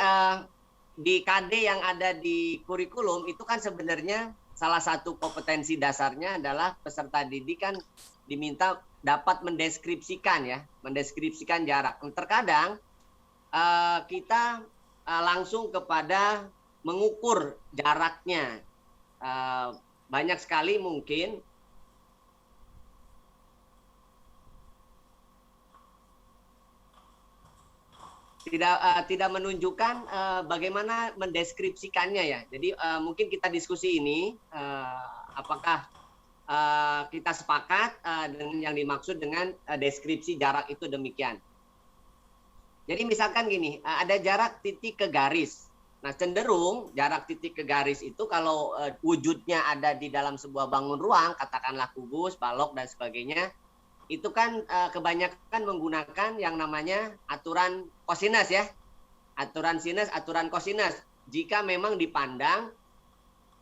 di KD yang ada di kurikulum itu kan sebenarnya salah satu kompetensi dasarnya adalah peserta didik kan diminta dapat mendeskripsikan ya, mendeskripsikan jarak. Terkadang kita langsung kepada mengukur jaraknya. Banyak sekali mungkin tidak menunjukkan bagaimana mendeskripsikannya ya. Jadi mungkin kita diskusi ini apakah kita sepakat dengan yang dimaksud dengan deskripsi jarak itu demikian. Jadi misalkan gini, ada jarak titik ke garis. Nah cenderung jarak titik ke garis itu kalau wujudnya ada di dalam sebuah bangun ruang, katakanlah kubus, balok dan sebagainya, itu kan kebanyakan menggunakan yang namanya aturan kosinus ya. Aturan sinus, aturan kosinus. Jika memang dipandang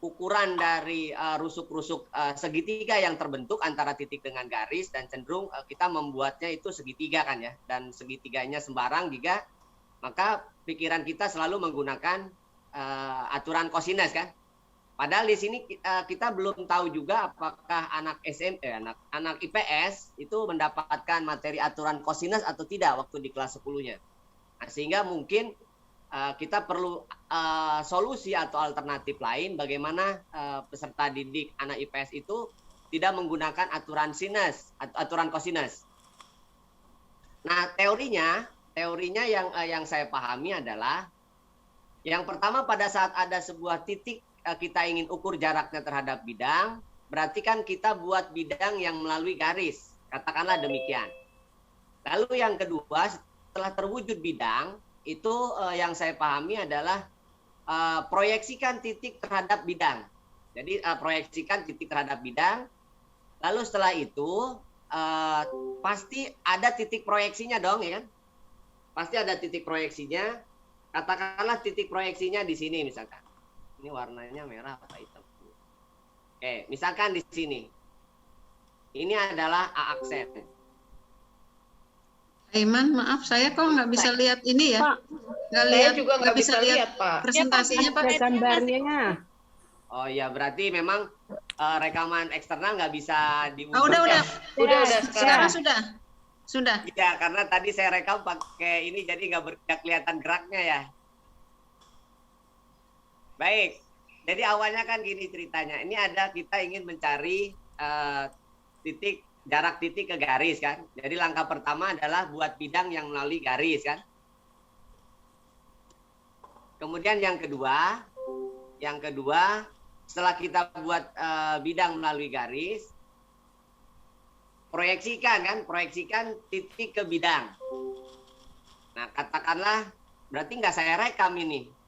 ukuran dari rusuk-rusuk segitiga yang terbentuk antara titik dengan garis, dan cenderung kita membuatnya itu segitiga kan ya, dan segitiganya sembarang jika, maka pikiran kita selalu menggunakan aturan kosinus kan. Padahal di sini kita belum tahu juga apakah anak anak IPS itu mendapatkan materi aturan kosinus atau tidak waktu di kelas 10-nya. Nah, sehingga mungkin kita perlu solusi atau alternatif lain bagaimana peserta didik anak IPS itu tidak menggunakan aturan sinus, aturan kosinus. Nah, teorinya yang saya pahami adalah yang pertama, pada saat ada sebuah titik kita ingin ukur jaraknya terhadap bidang, berarti kan kita buat bidang yang melalui garis, katakanlah demikian. Lalu yang kedua, setelah terwujud bidang, itu yang saya pahami adalah proyeksikan titik terhadap bidang. Jadi proyeksikan titik terhadap bidang, lalu setelah itu pasti ada titik proyeksinya dong ya kan? Pasti ada titik proyeksinya. Katakanlah titik proyeksinya di sini misalkan. Ini warnanya merah apa hitam? Oke, misalkan di sini. Ini adalah A aksen. Iman, maaf saya kok nggak bisa lihat ini ya. Nggak lihat, juga nggak bisa lihat Pak. Presentasinya Pak. Gambarnya. Oh ya, berarti memang rekaman eksternal nggak bisa dibuka. Oh, udah. Sekarang sudah. Iya, karena tadi saya rekam pakai ini jadi nggak kelihatan geraknya ya. Baik, jadi awalnya kan gini ceritanya. Ini ada kita ingin mencari jarak titik ke garis kan. Jadi langkah pertama adalah buat bidang yang melalui garis kan. Kemudian yang kedua setelah kita buat bidang melalui garis, proyeksikan titik ke bidang. Nah, katakanlah berarti nggak saya rekam ini.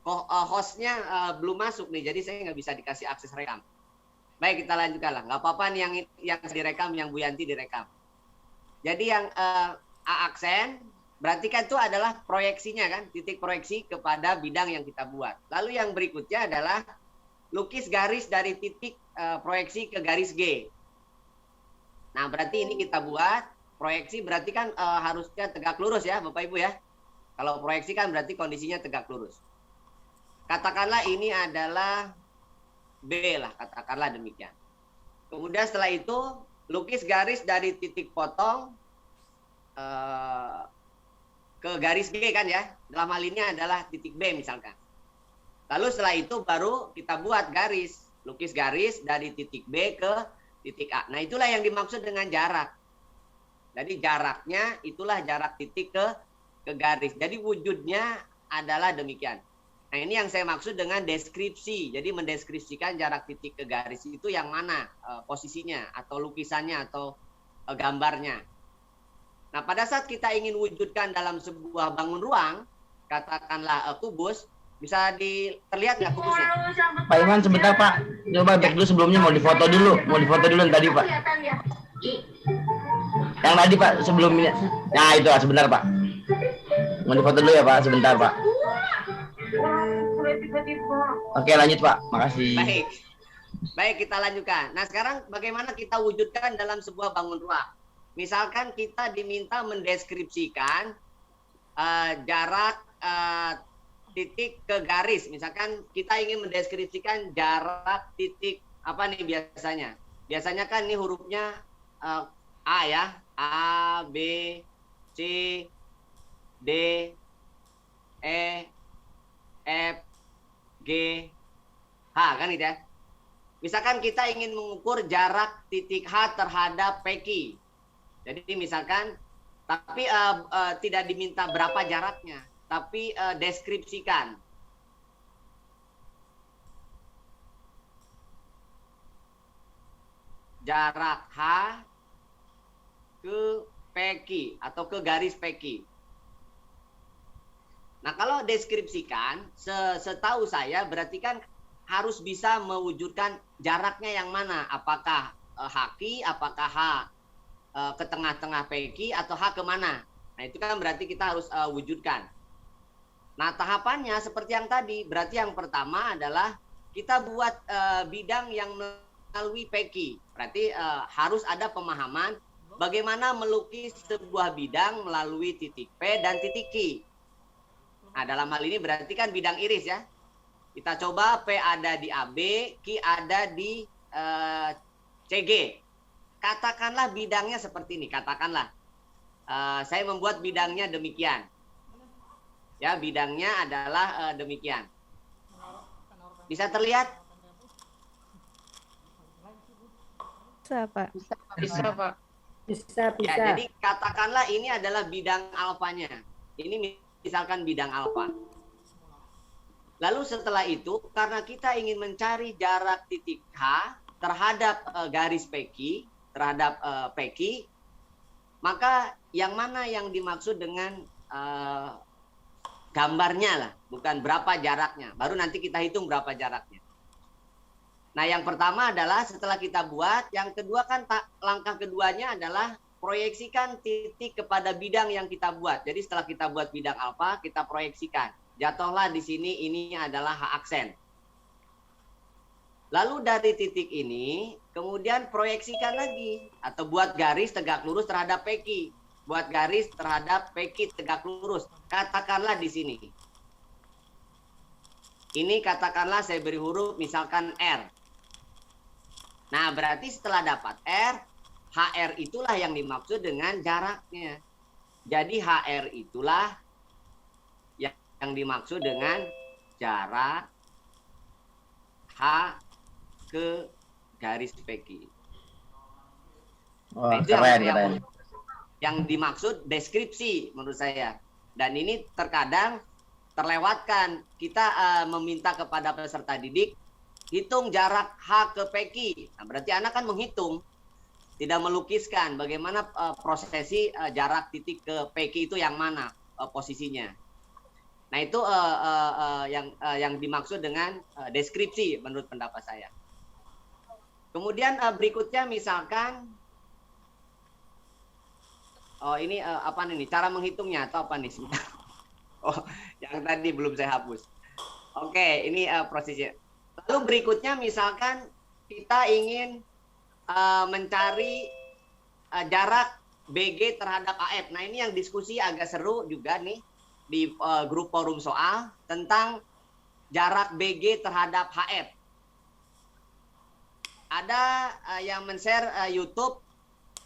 Hostnya belum masuk nih, jadi saya nggak bisa dikasih akses rekam. Baik, kita lanjutkan lah. Nggak apa-apa nih yang direkam, yang Bu Yanti direkam. Jadi yang A aksen, berarti kan itu adalah proyeksinya kan, titik proyeksi kepada bidang yang kita buat. Lalu yang berikutnya adalah lukis garis dari titik proyeksi ke garis G. Nah, berarti ini kita buat proyeksi, berarti kan harusnya tegak lurus ya Bapak Ibu ya. Kalau proyeksi kan berarti kondisinya tegak lurus. Katakanlah ini adalah B lah, katakanlah demikian. Kemudian setelah itu lukis garis dari titik potong ke garis G kan ya. Dalam hal ini adalah titik B misalkan. Lalu setelah itu baru kita buat garis. Lukis garis dari titik B ke titik A. Nah, itulah yang dimaksud dengan jarak. Jadi jaraknya itulah jarak titik ke garis. Jadi wujudnya adalah demikian. Nah, ini yang saya maksud dengan deskripsi. Jadi mendeskripsikan jarak titik ke garis itu yang mana posisinya atau lukisannya atau gambarnya. Nah, pada saat kita ingin wujudkan dalam sebuah bangun ruang, katakanlah kubus, Bisa terlihat nggak kubusnya? Pak Iman sebentar Pak, coba back dulu sebelumnya, mau difoto dulu yang tadi Pak. Yang tadi Pak sebelumnya, nah itu sebentar Pak, mau difoto dulu ya Pak, sebentar Pak. Oke lanjut Pak, makasih. Baik kita lanjutkan. Nah sekarang bagaimana kita wujudkan dalam sebuah bangun ruang? Misalkan kita diminta mendeskripsikan jarak titik ke garis. Misalkan kita ingin mendeskripsikan jarak titik apa nih biasanya? Biasanya kan ini hurufnya A ya, A, B, C, D, E, F, G, H kan gitu ya. Misalkan kita ingin mengukur jarak titik H terhadap PQ. Jadi misalkan tapi tidak diminta berapa jaraknya, tapi deskripsikan. Jarak H ke PQ atau ke garis PQ. Nah, kalau deskripsikan, setahu saya berarti kan harus bisa mewujudkan jaraknya yang mana. Apakah HQ, apakah H ke tengah-tengah PQ atau H kemana. Nah, itu kan berarti kita harus wujudkan. Nah, tahapannya seperti yang tadi. Berarti yang pertama adalah kita buat bidang yang melalui PQ. Berarti harus ada pemahaman bagaimana melukis sebuah bidang melalui titik P dan titik Q. Nah, dalam hal ini berarti kan bidang iris ya. Kita coba P ada di AB, Q ada di CG. Katakanlah bidangnya seperti ini. Katakanlah saya membuat bidangnya demikian. Ya, bidangnya adalah demikian. Bisa terlihat? Bisa, Pak. Bisa, Pak. Bisa. Ya, jadi katakanlah ini adalah bidang alfanya. Ini misalkan bidang alfa. Lalu setelah itu, karena kita ingin mencari jarak titik H terhadap garis PQ, terhadap PQ, maka yang mana yang dimaksud dengan gambarnya lah, bukan berapa jaraknya. Baru nanti kita hitung berapa jaraknya. Nah, yang pertama adalah setelah kita buat, yang kedua kan langkah keduanya adalah proyeksikan titik kepada bidang yang kita buat. Jadi setelah kita buat bidang alfa, kita proyeksikan. Jatuhlah di sini, ini adalah H aksen. Lalu dari titik ini, kemudian proyeksikan lagi. Atau buat garis tegak lurus terhadap PQ. Buat garis terhadap PQ tegak lurus. Katakanlah di sini. Ini katakanlah saya beri huruf misalkan R. Nah, berarti setelah dapat R, HR itulah yang dimaksud dengan jaraknya. Jadi HR itulah yang dimaksud dengan jarak H ke garis PQ. Oh, nah, itu keren. Yang dimaksud deskripsi menurut saya. Dan ini terkadang terlewatkan. Kita meminta kepada peserta didik hitung jarak H ke PQ. Nah, berarti anak kan menghitung, tidak melukiskan bagaimana prosesi jarak titik ke PQ itu yang mana posisinya. Nah, itu yang dimaksud dengan deskripsi menurut pendapat saya. Kemudian berikutnya misalkan ini apa nih cara menghitungnya atau apa nih? Oh, yang tadi belum saya hapus. Oke, ini prosesnya. Lalu berikutnya misalkan kita ingin mencari jarak BG terhadap AF. Nah, ini yang diskusi agak seru juga nih di grup forum soal tentang jarak BG terhadap HF. Ada yang men-share YouTube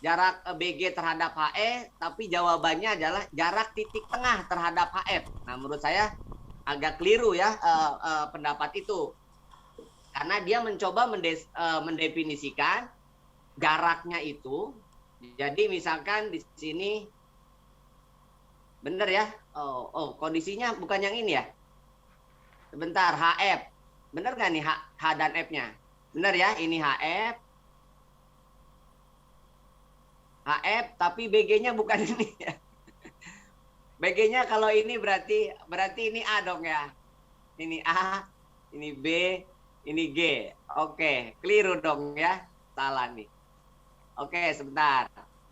jarak BG terhadap HE, tapi jawabannya adalah jarak titik tengah terhadap HF. Nah, menurut saya agak keliru ya pendapat itu. Karena dia mencoba mendefinisikan jaraknya itu. Jadi misalkan di sini benar ya. Oh, kondisinya bukan yang ini ya. Sebentar, HF. Benar nggak nih H dan F-nya? Benar ya, ini HF. HF, tapi BG-nya bukan ini ya. BG-nya kalau ini berarti ini A dong ya. ini A, ini B, ini G. Oke, keliru dong ya. Salah nih. Oke, sebentar.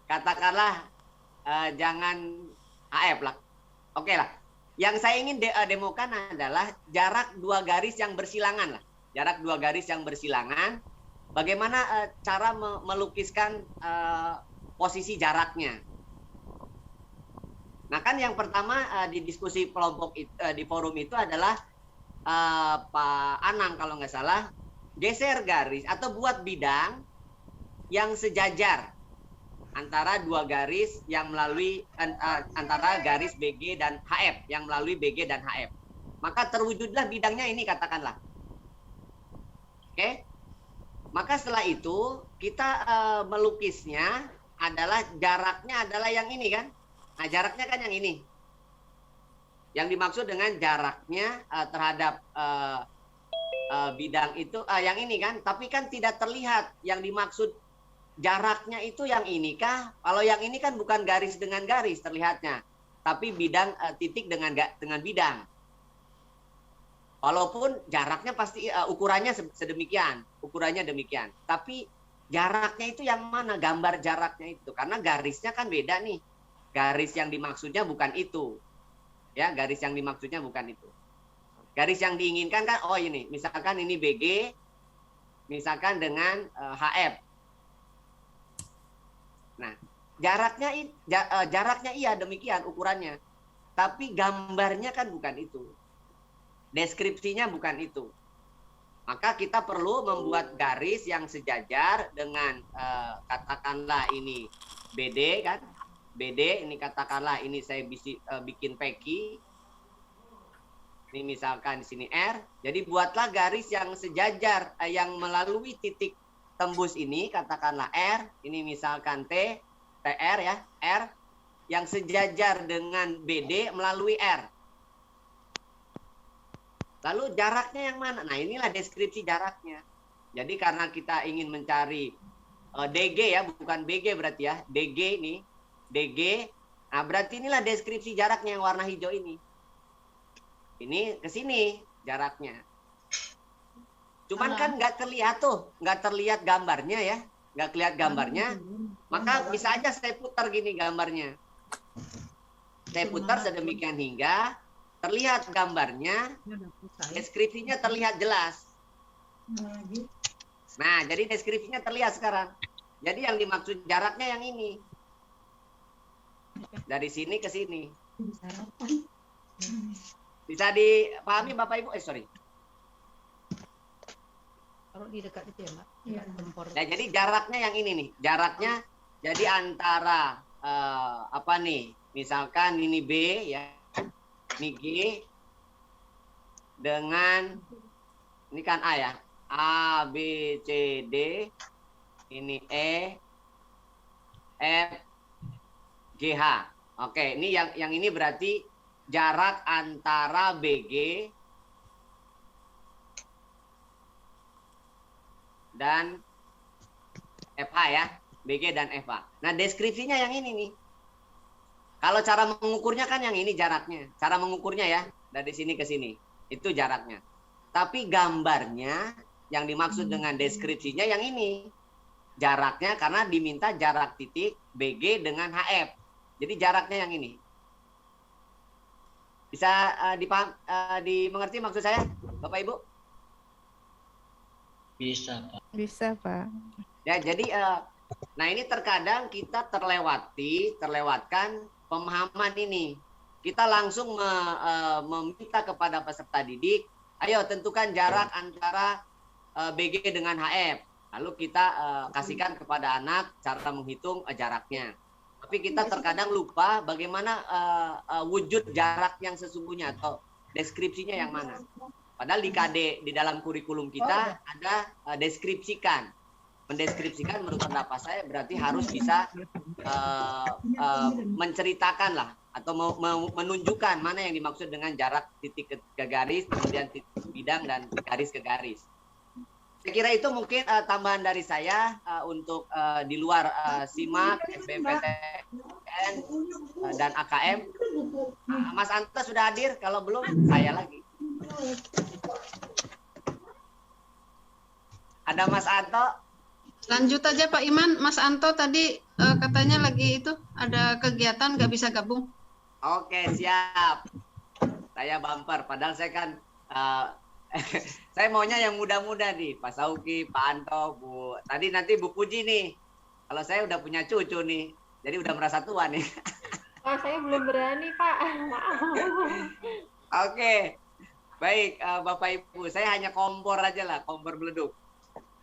Katakanlah jangan HF lah. Oke lah. Yang saya ingin demokan adalah jarak 2 garis yang bersilangan lah. Jarak 2 garis yang bersilangan. Bagaimana cara melukiskan posisi jaraknya. Nah kan yang pertama di diskusi kelompok di forum itu adalah Pak Anang kalau nggak salah geser garis atau buat bidang yang sejajar antara 2 garis yang melalui antara garis BG dan HF yang melalui BG dan HF. Maka terwujudlah bidangnya ini katakanlah. Oke. Maka setelah itu kita melukisnya adalah jaraknya adalah yang ini kan. Nah, jaraknya kan yang ini. Yang dimaksud dengan jaraknya terhadap bidang itu yang ini kan, tapi kan tidak terlihat yang dimaksud jaraknya itu yang ini kah? Kalau yang ini kan bukan garis dengan garis terlihatnya, tapi bidang titik dengan bidang. Walaupun jaraknya pasti ukurannya sedemikian, ukurannya demikian. Tapi jaraknya itu yang mana? Gambar jaraknya itu. Karena garisnya kan beda nih. Garis yang dimaksudnya bukan itu. Ya, garis yang dimaksudnya bukan itu. Garis yang diinginkan kan, oh ini, misalkan ini BG, misalkan dengan HF. Nah, jaraknya iya demikian ukurannya. Tapi gambarnya kan bukan itu. Deskripsinya bukan itu. Maka kita perlu membuat garis yang sejajar dengan katakanlah ini BD kan. BD ini katakanlah ini saya bikin peki. Ini misalkan di sini R. Jadi buatlah garis yang sejajar yang melalui titik tembus ini katakanlah R. Ini misalkan T, TR ya, R yang sejajar dengan BD melalui R. Lalu jaraknya yang mana? Nah, inilah deskripsi jaraknya. Jadi karena kita ingin mencari DG ya, bukan BG berarti ya. DG ini DG, nah berarti inilah deskripsi jaraknya yang warna hijau ini. Ini ke sini jaraknya. Cuman kan nggak terlihat tuh, nggak terlihat gambarnya ya, nggak kelihatan gambarnya. Maka bisa aja saya putar gini gambarnya. Saya putar sedemikian hingga terlihat gambarnya, deskripsinya terlihat jelas. Nah, jadi deskripsinya terlihat sekarang. Jadi yang dimaksud jaraknya yang ini. Dari sini ke sini. Bisa dipahami Bapak Ibu? Sorry. Taruh di dekat itu ya, Mbak. Nah, jadi jaraknya yang ini nih. Jaraknya jadi antara apa nih? Misalkan ini B ya. Ini G dengan ini kan A ya. A, B, C, D. Ini E, F, G, H. Oke, ini yang ini berarti jarak antara BG dan FH ya. BG dan FH. Nah, deskripsinya yang ini nih. Kalau cara mengukurnya kan yang ini jaraknya. Cara mengukurnya ya, dari sini ke sini. Itu jaraknya. Tapi gambarnya yang dimaksud dengan deskripsinya yang ini. Jaraknya karena diminta jarak titik BG dengan HF. Jadi jaraknya yang ini. Bisa dimengerti maksud saya, Bapak Ibu? Bisa, Pak. Bisa, Pak. Ya, jadi nah ini terkadang kita terlewatkan pemahaman ini. Kita langsung meminta kepada peserta didik, ayo tentukan jarak antara BG dengan HF. Lalu kita kasihkan kepada anak cara menghitung jaraknya. Tapi kita terkadang lupa bagaimana wujud jarak yang sesungguhnya atau deskripsinya yang mana. Padahal di KD di dalam kurikulum kita ada deskripsikan. Mendeskripsikan menurut pendapat saya berarti harus bisa menceritakan lah atau menunjukkan mana yang dimaksud dengan jarak titik ke garis, kemudian titik bidang dan garis ke garis. Saya kira itu mungkin tambahan dari saya untuk di luar SIMAK, SBMPTN, dan AKM. Mas Anta sudah hadir, kalau belum saya lagi. Ada Mas Anto? Lanjut aja Pak Iman. Mas Anto tadi katanya lagi itu ada kegiatan nggak bisa gabung. Oke, siap. Saya bumper. Padahal saya kan saya maunya yang muda-muda nih, Pak Sauki, Pak Anto, Bu. Tadi nanti Bu Puji nih. Kalau saya udah punya cucu nih, jadi udah merasa tua nih. Pak, saya belum berani, Pak. Maaf. Oke. Baik, Bapak Ibu, saya hanya kompor aja lah, kompor beleduk.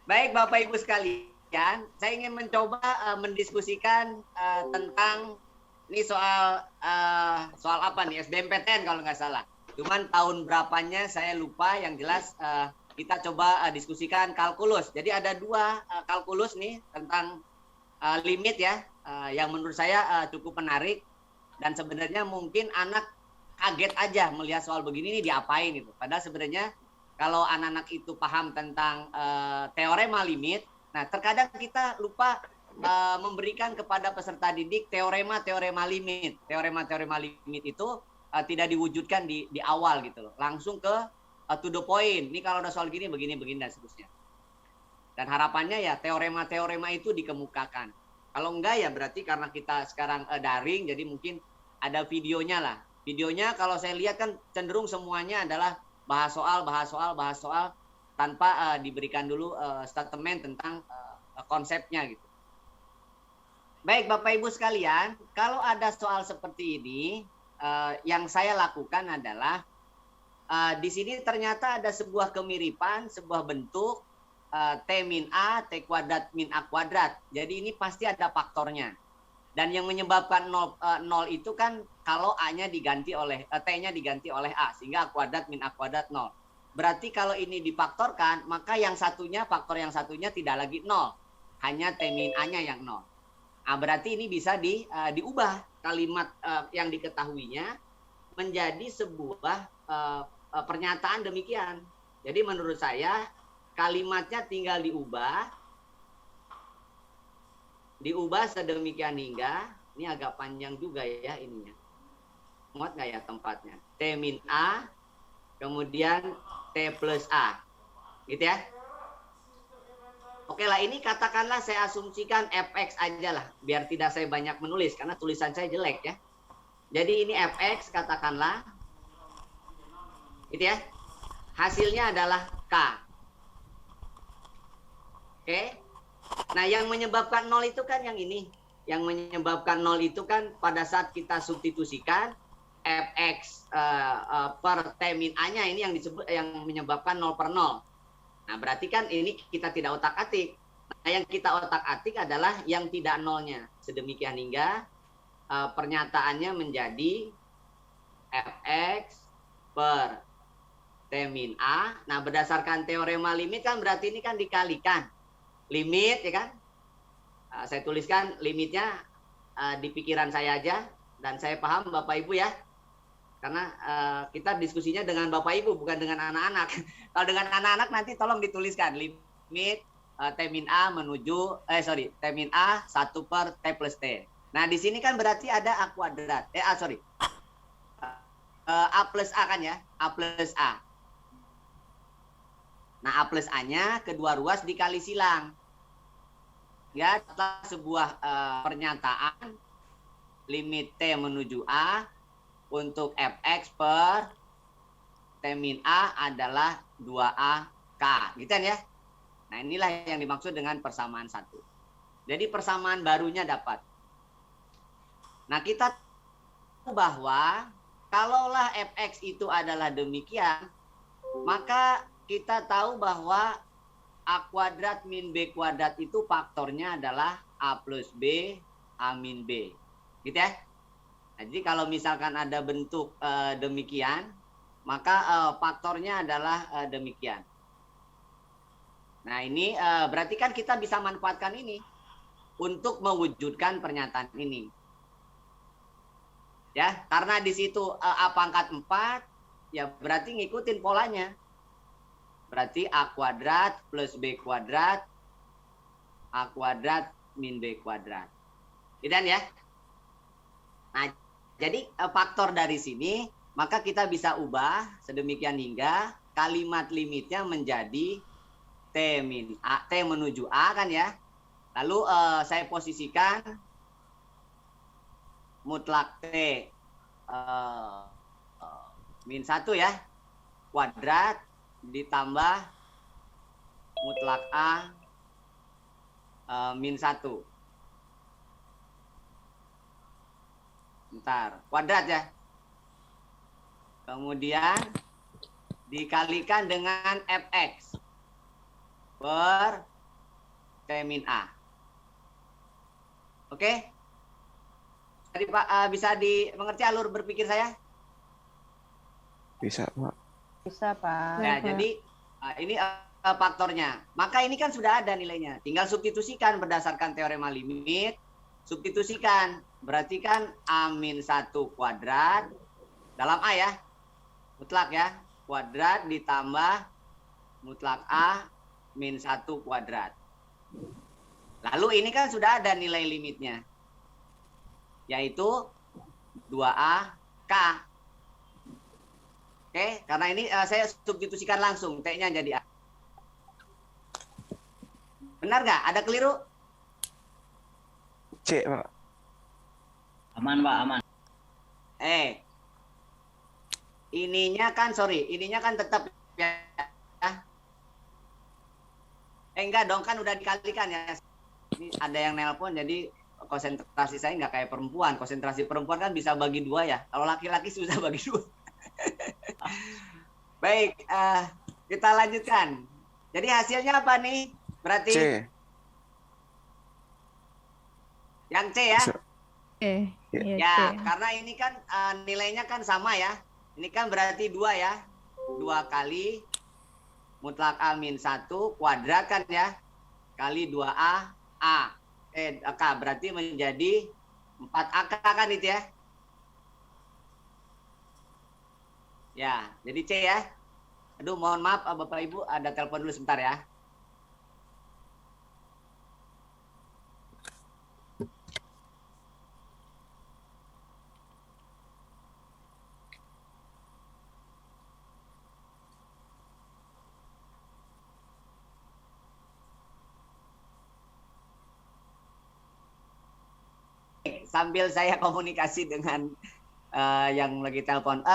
Baik, Bapak Ibu sekalian, saya ingin mencoba mendiskusikan tentang ini soal apa nih, SBMPTN kalau nggak salah. Cuman tahun berapanya saya lupa, yang jelas kita coba diskusikan kalkulus. Jadi ada dua kalkulus nih tentang limit ya, yang menurut saya cukup menarik. Dan sebenarnya mungkin anak kaget aja melihat soal begini nih diapain gitu. Padahal sebenarnya kalau anak-anak itu paham tentang teorema limit, nah terkadang kita lupa memberikan kepada peserta didik teorema limit. Teorema limit itu tidak diwujudkan di awal gitu loh. Langsung ke to the point. Ini kalau ada soal gini begini dan seterusnya. Dan harapannya ya teorema itu dikemukakan. Kalau enggak ya berarti karena kita sekarang daring, jadi mungkin ada videonya lah. Videonya kalau saya lihat kan cenderung semuanya adalah bahas soal tanpa diberikan dulu statement tentang konsepnya gitu. Baik Bapak Ibu sekalian, kalau ada soal seperti ini, yang saya lakukan adalah di sini ternyata ada sebuah kemiripan, sebuah bentuk T min A, T kuadrat min A kuadrat. Jadi ini pasti ada faktornya. Dan yang menyebabkan 0 itu kan kalau A-nya diganti oleh T-nya diganti oleh A, sehingga A kuadrat min A kuadrat 0. Berarti kalau ini difaktorkan, maka yang satunya, faktor yang satunya tidak lagi 0. Hanya T min A-nya yang 0. Nah, berarti ini bisa diubah kalimat yang diketahuinya menjadi sebuah pernyataan demikian. Jadi menurut saya kalimatnya tinggal diubah sedemikian hingga, ini agak panjang juga ya ininya. Muat nggak ya tempatnya? T min A, kemudian T plus A. Gitu ya. Oke lah, ini katakanlah saya asumsikan fx aja lah, biar tidak saya banyak menulis, karena tulisan saya jelek ya. Jadi ini fx katakanlah, gitu ya. Hasilnya adalah K. Oke. Nah, yang menyebabkan 0 itu kan yang ini. Yang menyebabkan 0 itu kan pada saat kita substitusikan fx per T min A-nya ini yang disebut yang menyebabkan 0 per 0. Nah, berarti kan ini kita tidak otak-atik. Nah, yang kita otak-atik adalah yang tidak nolnya. Sedemikian hingga pernyataannya menjadi fx per T min A. Nah, berdasarkan teorema limit kan berarti ini kan dikalikan. Limit, ya kan? Saya tuliskan limitnya di pikiran saya aja. Dan saya paham Bapak Ibu ya. Karena kita diskusinya dengan Bapak Ibu, bukan dengan anak-anak. Kalau dengan anak-anak nanti tolong dituliskan. Limit T min A menuju, T min A 1 per T plus T. Nah, di sini kan berarti ada A kuadrat. A plus A kan ya? A plus A. Nah, A plus A-nya kedua ruas dikali silang. Ya, setelah sebuah pernyataan limit T menuju A untuk fx per T min A adalah 2A K. Gitu kan ya? Nah, inilah yang dimaksud dengan persamaan satu. Jadi persamaan barunya dapat. Nah, kita tahu bahwa kalaulah fx itu adalah demikian, maka kita tahu bahwa A kuadrat min B kuadrat itu faktornya adalah A plus B, A min B. Gitu ya? Nah, jadi kalau misalkan ada bentuk demikian, maka faktornya adalah demikian. Nah, ini berarti kan kita bisa manfaatkan ini untuk mewujudkan pernyataan ini. Ya, karena di situ A pangkat 4, ya berarti ngikutin polanya. Berarti A kuadrat plus B kuadrat, A kuadrat min B kuadrat. Gitu kan ya? Nah, jadi faktor dari sini maka kita bisa ubah sedemikian hingga kalimat limitnya menjadi T min A, T menuju A kan ya. Lalu saya posisikan mutlak T min 1 ya, kuadrat ditambah mutlak A min 1. Bentar, kuadrat ya. Kemudian dikalikan dengan fx per T min A. Oke? Jadi Pak, bisa dimengerti alur berpikir saya? Bisa, Pak. Bisa, Pak. Ya, jadi ini faktornya. Maka ini kan sudah ada nilainya. Tinggal substitusikan berdasarkan teorema limit. Substitusikan. Berarti kan A-1 kuadrat dalam A ya. Mutlak ya. Kuadrat ditambah mutlak A-1 kuadrat. Lalu ini kan sudah ada nilai limitnya. Yaitu 2A K. Oke, karena ini saya substitusikan langsung. T-nya jadi A. Benar nggak? Ada keliru? C, Pak. Aman, Pak, aman. Ininya kan tetap ya. Enggak dong, kan udah dikalikan ya. Ini ada yang nelpon, jadi konsentrasi saya nggak kayak perempuan. Konsentrasi perempuan kan bisa bagi 2 ya. Kalau laki-laki susah bagi 2. Baik, kita lanjutkan. Jadi hasilnya apa nih? Berarti C. Yang C ya? Ya, C. Karena ini kan nilainya kan sama ya. Ini kan berarti 2 ya. 2 kali mutlak A-1 kuadrat kan ya. Kali 2A K berarti menjadi 4AK kan itu ya. Ya, jadi C ya. Aduh, mohon maaf Bapak Ibu, ada telepon dulu sebentar ya. Sambil saya komunikasi dengan yang lagi telepon.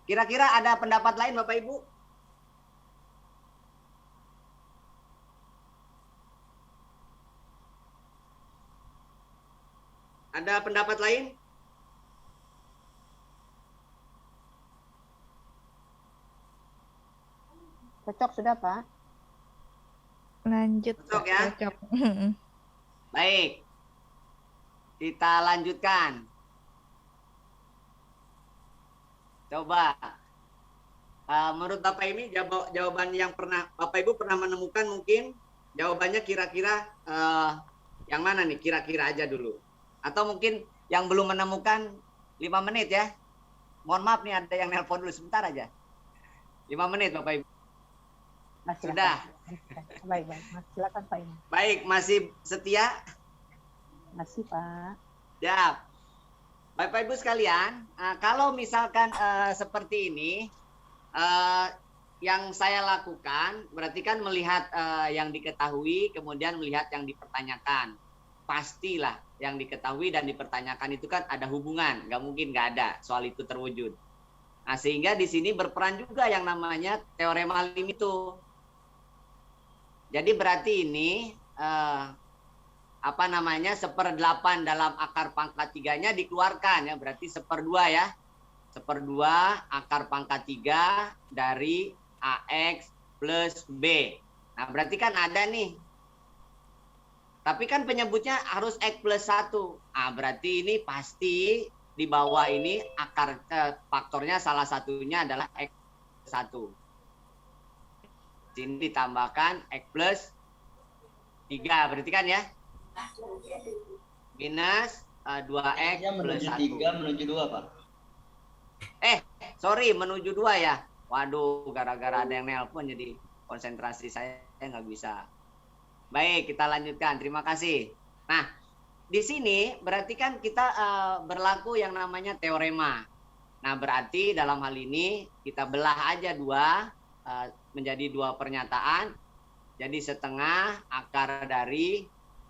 Kira-kira ada pendapat lain Bapak Ibu? Ada pendapat lain? Cocok sudah, Pak. Lanjut. Cocok ya? Cocok. Baik. Kita lanjutkan. Coba. Menurut Bapak ini jawaban yang pernah Bapak Ibu pernah menemukan mungkin jawabannya kira-kira yang mana nih? Kira-kira aja dulu. Atau mungkin yang belum menemukan 5 menit ya. Mohon maaf nih ada yang nelpon dulu sebentar aja. 5 menit Bapak Ibu. Sudah. Baik. Silakan Pak Iman. Baik, masih setia? Masih, Pak. Ya. Bapak Ibu sekalian, kalau misalkan seperti ini, yang saya lakukan berarti kan melihat yang diketahui, kemudian melihat yang dipertanyakan. Pastilah yang diketahui dan dipertanyakan itu kan ada hubungan, nggak mungkin nggak ada soal itu terwujud. Nah, sehingga di sini berperan juga yang namanya teorema limit itu. Jadi berarti ini 1/8 dalam akar pangkat 3-nya dikeluarkan ya, berarti 1/2 ya. 1/2 akar pangkat 3 dari AX plus B. Nah, berarti kan ada nih. Tapi kan penyebutnya harus X plus 1. Nah, berarti ini pasti di bawah ini akar faktornya salah satunya adalah X plus 1. Sini ditambahkan X plus 3, berarti kan ya? Minus 2X plus 1. Menuju 3, menuju 2, Pak. Sorry, menuju 2 ya. Waduh, gara-gara ada yang nelpon jadi konsentrasi saya nggak bisa. Baik, kita lanjutkan. Terima kasih. Nah, di sini berarti kan kita berlaku yang namanya teorema. Nah, berarti dalam hal ini kita belah aja menjadi dua pernyataan. Jadi setengah akar dari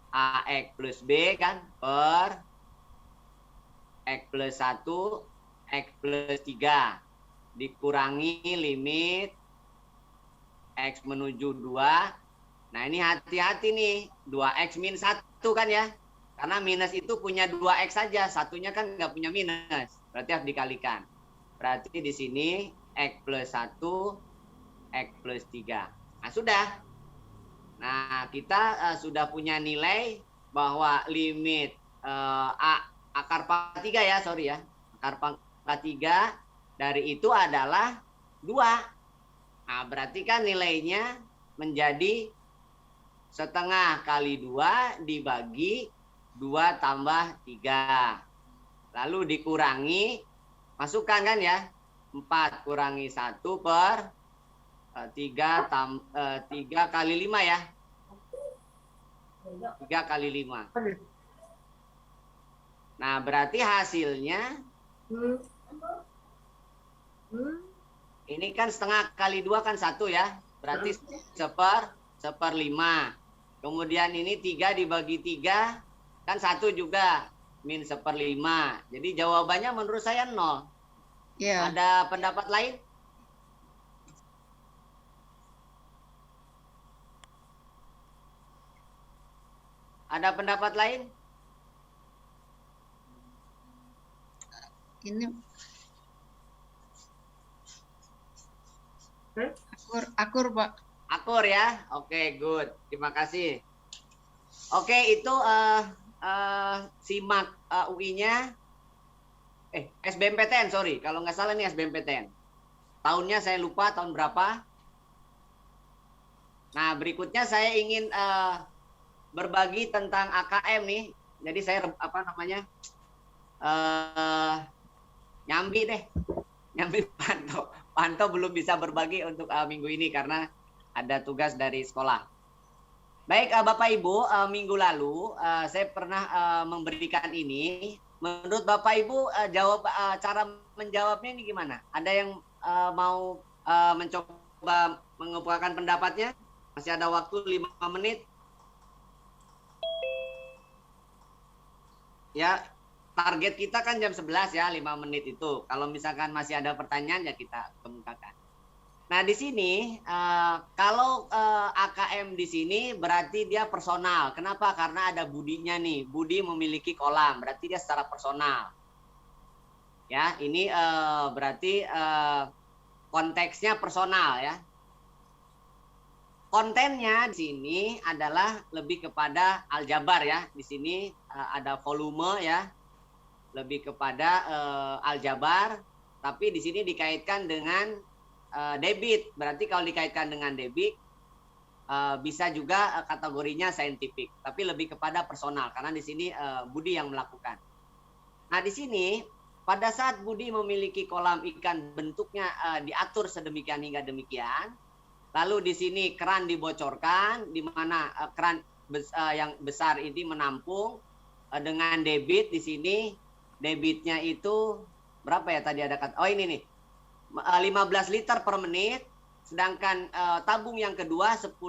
AX plus B kan per X plus 1, X plus 3 dikurangi limit X menuju 2. Nah, ini hati-hati nih, 2X min 1 kan ya. Karena minus itu punya 2X saja, satunya kan nggak punya minus. Berarti harus dikalikan. Berarti di sini X plus 1, X plus 3. Nah, sudah. Nah, kita sudah punya nilai bahwa limit akar pangkat 3 ya, sorry ya. Akar pangkat 3 dari itu adalah 2. Nah, berarti kan nilainya menjadi setengah kali 2 dibagi 2 tambah 3. Lalu dikurangi, masukkan kan ya, 4 kurangi 1 per 3 kali 5 ya. 3 kali 5. Nah, berarti hasilnya ini kan setengah kali 2 kan 1 ya. Berarti 1/5. Kemudian ini 3 dibagi 3 kan 1 juga, min 1/5. Jadi jawabannya menurut saya 0. Ya. Ada pendapat lain? Ada pendapat lain? Ini akur Pak. Akur ya. Oke, good. Terima kasih. Oke, itu simak UI-nya. SBMPTN, sorry. Kalau nggak salah ini SBMPTN. Tahunnya saya lupa tahun berapa. Nah, berikutnya saya ingin berbagi tentang AKM nih. Jadi saya nyambi deh. Nyambi Panto belum bisa berbagi untuk minggu ini karena ada tugas dari sekolah. Baik, Bapak Ibu, minggu lalu saya pernah memberikan ini. Menurut Bapak Ibu, cara menjawabnya ini gimana? Ada yang mau mencoba mengemukakan pendapatnya? Masih ada waktu 5 menit. Ya, target kita kan jam 11 ya, 5 menit itu. Kalau misalkan masih ada pertanyaan ya kita kemukakan. Nah, di sini kalau AKM di sini berarti dia personal. Kenapa? Karena ada budinya nih. Budi memiliki kolam, berarti dia secara personal. Ya, ini berarti konteksnya personal ya. Kontennya di sini adalah lebih kepada aljabar ya. Di sini ada volume ya. Lebih kepada aljabar, tapi di sini dikaitkan dengan debit. Berarti kalau dikaitkan dengan debit bisa juga kategorinya saintifik, tapi lebih kepada personal karena di sini Budi yang melakukan. Nah, di sini pada saat Budi memiliki kolam ikan bentuknya diatur sedemikian hingga demikian, lalu di sini keran dibocorkan di mana keran yang besar ini menampung dengan debit. Di sini debitnya itu berapa ya tadi ada kata? Oh, ini nih. 15 liter per menit, sedangkan tabung yang kedua 10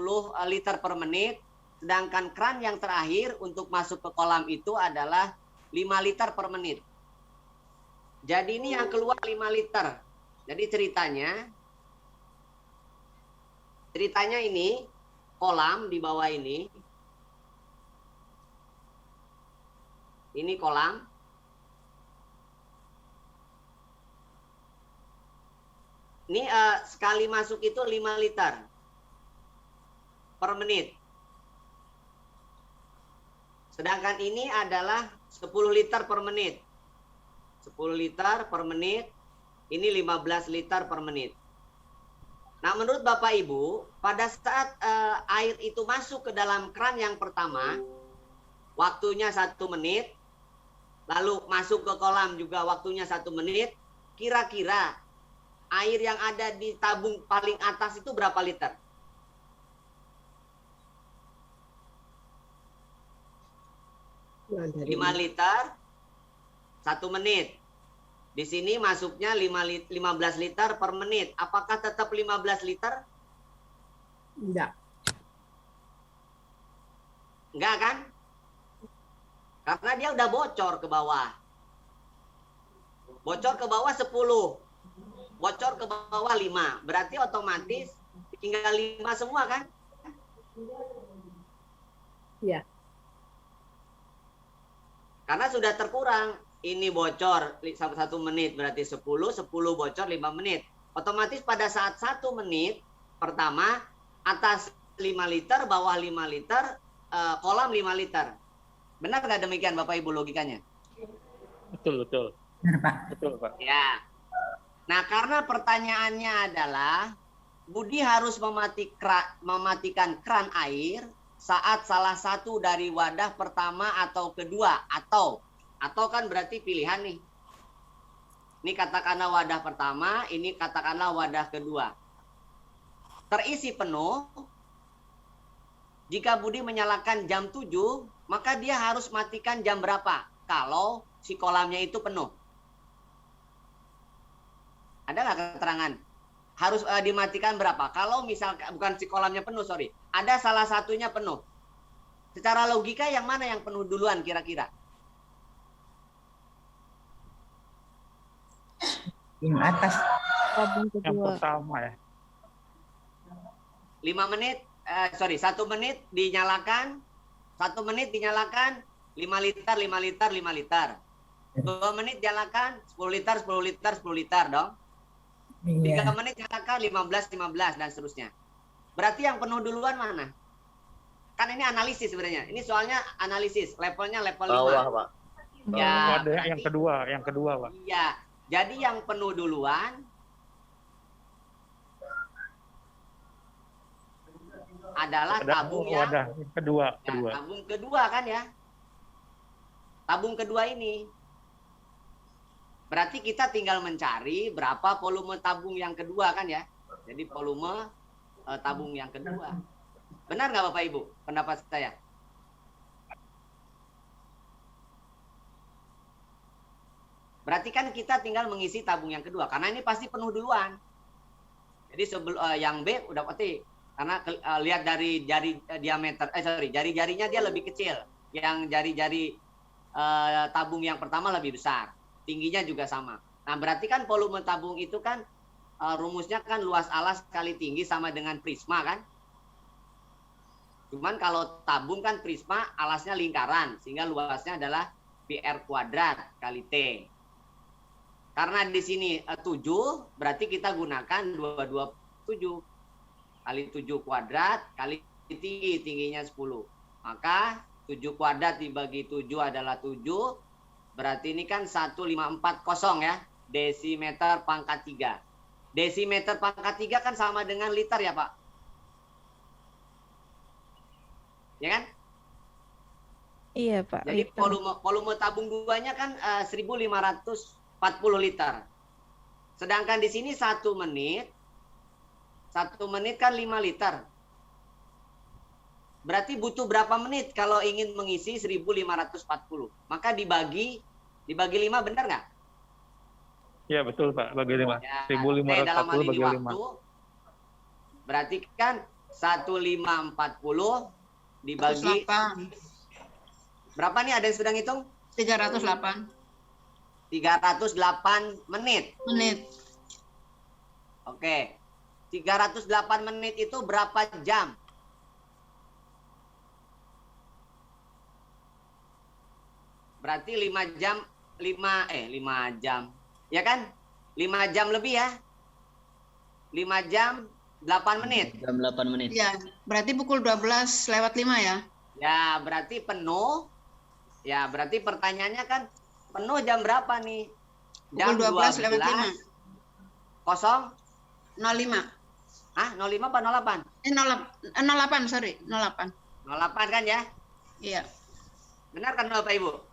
liter per menit, sedangkan keran yang terakhir untuk masuk ke kolam itu adalah 5 liter per menit. Jadi ini yang keluar 5 liter. Jadi ceritanya ini kolam di bawah ini. Ini kolam. Ini sekali masuk itu 5 liter per menit. Sedangkan ini adalah 10 liter per menit. 10 liter per menit, ini 15 liter per menit. Nah, menurut Bapak Ibu, pada saat air itu masuk ke dalam keran yang pertama, waktunya 1 menit, lalu masuk ke kolam juga waktunya 1 menit, kira-kira air yang ada di tabung paling atas itu berapa liter? Nah, 5 liter 1 menit. Di sini masuknya 15 liter per menit. Apakah tetap 15 liter? Enggak. Enggak kan? Karena dia udah bocor ke bawah. Bocor ke bawah 10. Bocor ke bawah 5. Berarti otomatis tinggal 5 semua kan? Iya. Karena sudah terkurang. Ini bocor 1 menit berarti 10 bocor 5 menit. Otomatis pada saat 1 menit pertama atas 5 liter, bawah 5 liter, kolam 5 liter. Benar nggak demikian Bapak Ibu logikanya? Betul, betul. Benar, Pak. Betul, Pak. Ya. Nah, karena pertanyaannya adalah Budi harus mematikan keran air saat salah satu dari wadah pertama atau kedua, atau kan berarti pilihan nih. Ini katakanlah wadah pertama, ini katakanlah wadah kedua. Terisi penuh. Jika Budi menyalakan jam 7, maka dia harus matikan jam berapa? Kalau si kolamnya itu penuh. Ada nggak keterangan? Harus dimatikan berapa? Kalau misalkan, bukan si kolamnya penuh, sorry. Ada salah satunya penuh. Secara logika yang mana yang penuh duluan kira-kira? Yang atas. Yang pertama ya. 5 menit, 1 menit dinyalakan. 1 menit dinyalakan, 5 liter, 5 liter, 5 liter. 2 menit nyalakan, 10 liter, 10 liter, 10 liter dong. 3 menit nyalakan, 15, 15, dan seterusnya. Berarti yang penuh duluan mana? Kan ini analisis sebenarnya. Ini soalnya analisis, levelnya level 5. Bawah, Pak. Ya, Ada yang kedua, Pak. iya. Jadi yang penuh duluan adalah tabung yang wadah kedua. Tabung kedua kan ya. Tabung kedua ini. Berarti kita tinggal mencari berapa volume tabung yang kedua kan ya. Jadi volume tabung yang kedua. Benar nggak Bapak Ibu pendapat saya? Berarti kan kita tinggal mengisi tabung yang kedua. Karena ini pasti penuh duluan. Jadi yang B udah pasti. Karena lihat dari jari-jarinya dia lebih kecil. Yang jari-jari tabung yang pertama lebih besar. Tingginya juga sama. Nah berarti kan volume tabung itu kan rumusnya kan luas alas kali tinggi sama dengan prisma kan. Cuman kalau tabung kan prisma alasnya lingkaran. Sehingga luasnya adalah PR kuadrat kali T. Karena di sini 7 berarti kita gunakan 227 kali 7 kuadrat kali tingginya 10. Maka 7 kuadrat dibagi 7 adalah 7. Berarti ini kan 1540 ya. Desimeter pangkat 3. Desimeter pangkat 3 kan sama dengan liter ya Pak? Ya kan? Iya Pak. Jadi volume tabung 2-nya kan 1540 liter. Sedangkan di sini 1 menit. 1 menit kan 5 liter. Berarti butuh berapa menit kalau ingin mengisi 1540? Maka dibagi 5 benar nggak? Ya betul Pak, bagi 5. Ya, 1540 bagi 5. Berarti kan 1540 dibagi 108. Berapa nih ada yang sedang hitung? 308. 308 menit. Oke. 308 menit itu berapa jam? Berarti 5 jam. Ya kan? 5 jam lebih ya? 5 jam 8 menit. Jam 8 menit. Ya, berarti pukul 12 lewat 5 ya? Ya, berarti penuh. Ya, berarti pertanyaannya kan penuh jam berapa nih? Jam Pukul 12 lewat 5. 05. Ah, 05 apa 08? 08, sorry. 08. 08 kan ya? Iya. Benar kan Bapak Ibu?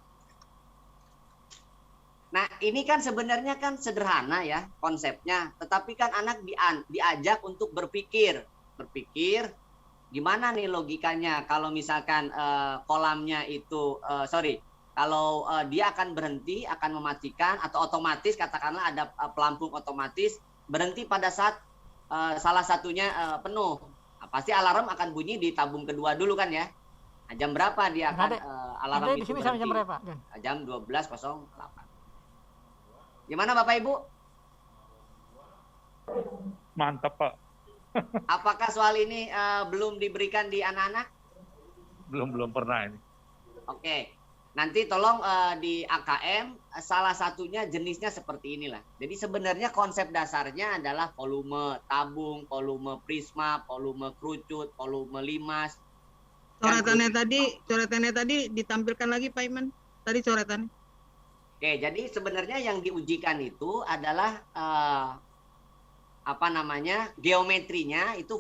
Nah, ini kan sebenarnya kan sederhana ya konsepnya. Tetapi kan anak diajak untuk berpikir. Berpikir gimana nih logikanya kalau misalkan kolamnya itu, kalau dia akan berhenti, akan mematikan atau otomatis, katakanlah ada pelampung otomatis berhenti pada saat salah satunya penuh. Nah, pasti alarm akan bunyi di tabung kedua dulu kan ya. Nah, jam berapa dia akan alarm itu berhenti? Jam berapa? Jam 12.08. Gimana Bapak Ibu? Mantap Pak. Apakah soal ini belum diberikan di anak-anak? Belum pernah ini. Oke, nanti tolong di AKM salah satunya jenisnya seperti inilah. Jadi sebenarnya konsep dasarnya adalah volume tabung, volume prisma, volume kerucut, volume limas. Coretannya tadi ditampilkan lagi Pak Iman. Tadi coretannya. Oke, jadi sebenarnya yang diujikan itu adalah geometrinya itu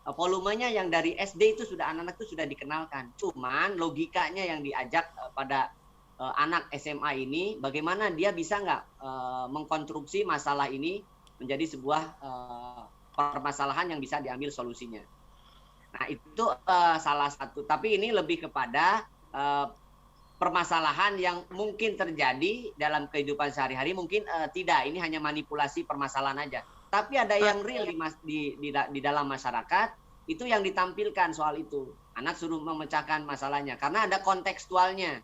volumenya yang dari SD itu sudah anak-anak itu sudah dikenalkan. Cuman logikanya yang diajak pada anak SMA ini, bagaimana dia bisa nggak mengkonstruksi masalah ini menjadi sebuah permasalahan yang bisa diambil solusinya. Nah itu salah satu. Tapi ini lebih kepada permasalahan yang mungkin terjadi dalam kehidupan sehari-hari, mungkin tidak. Ini hanya manipulasi permasalahan aja. Tapi ada yang real di dalam masyarakat, itu yang ditampilkan soal itu. Anak suruh memecahkan masalahnya, karena ada kontekstualnya.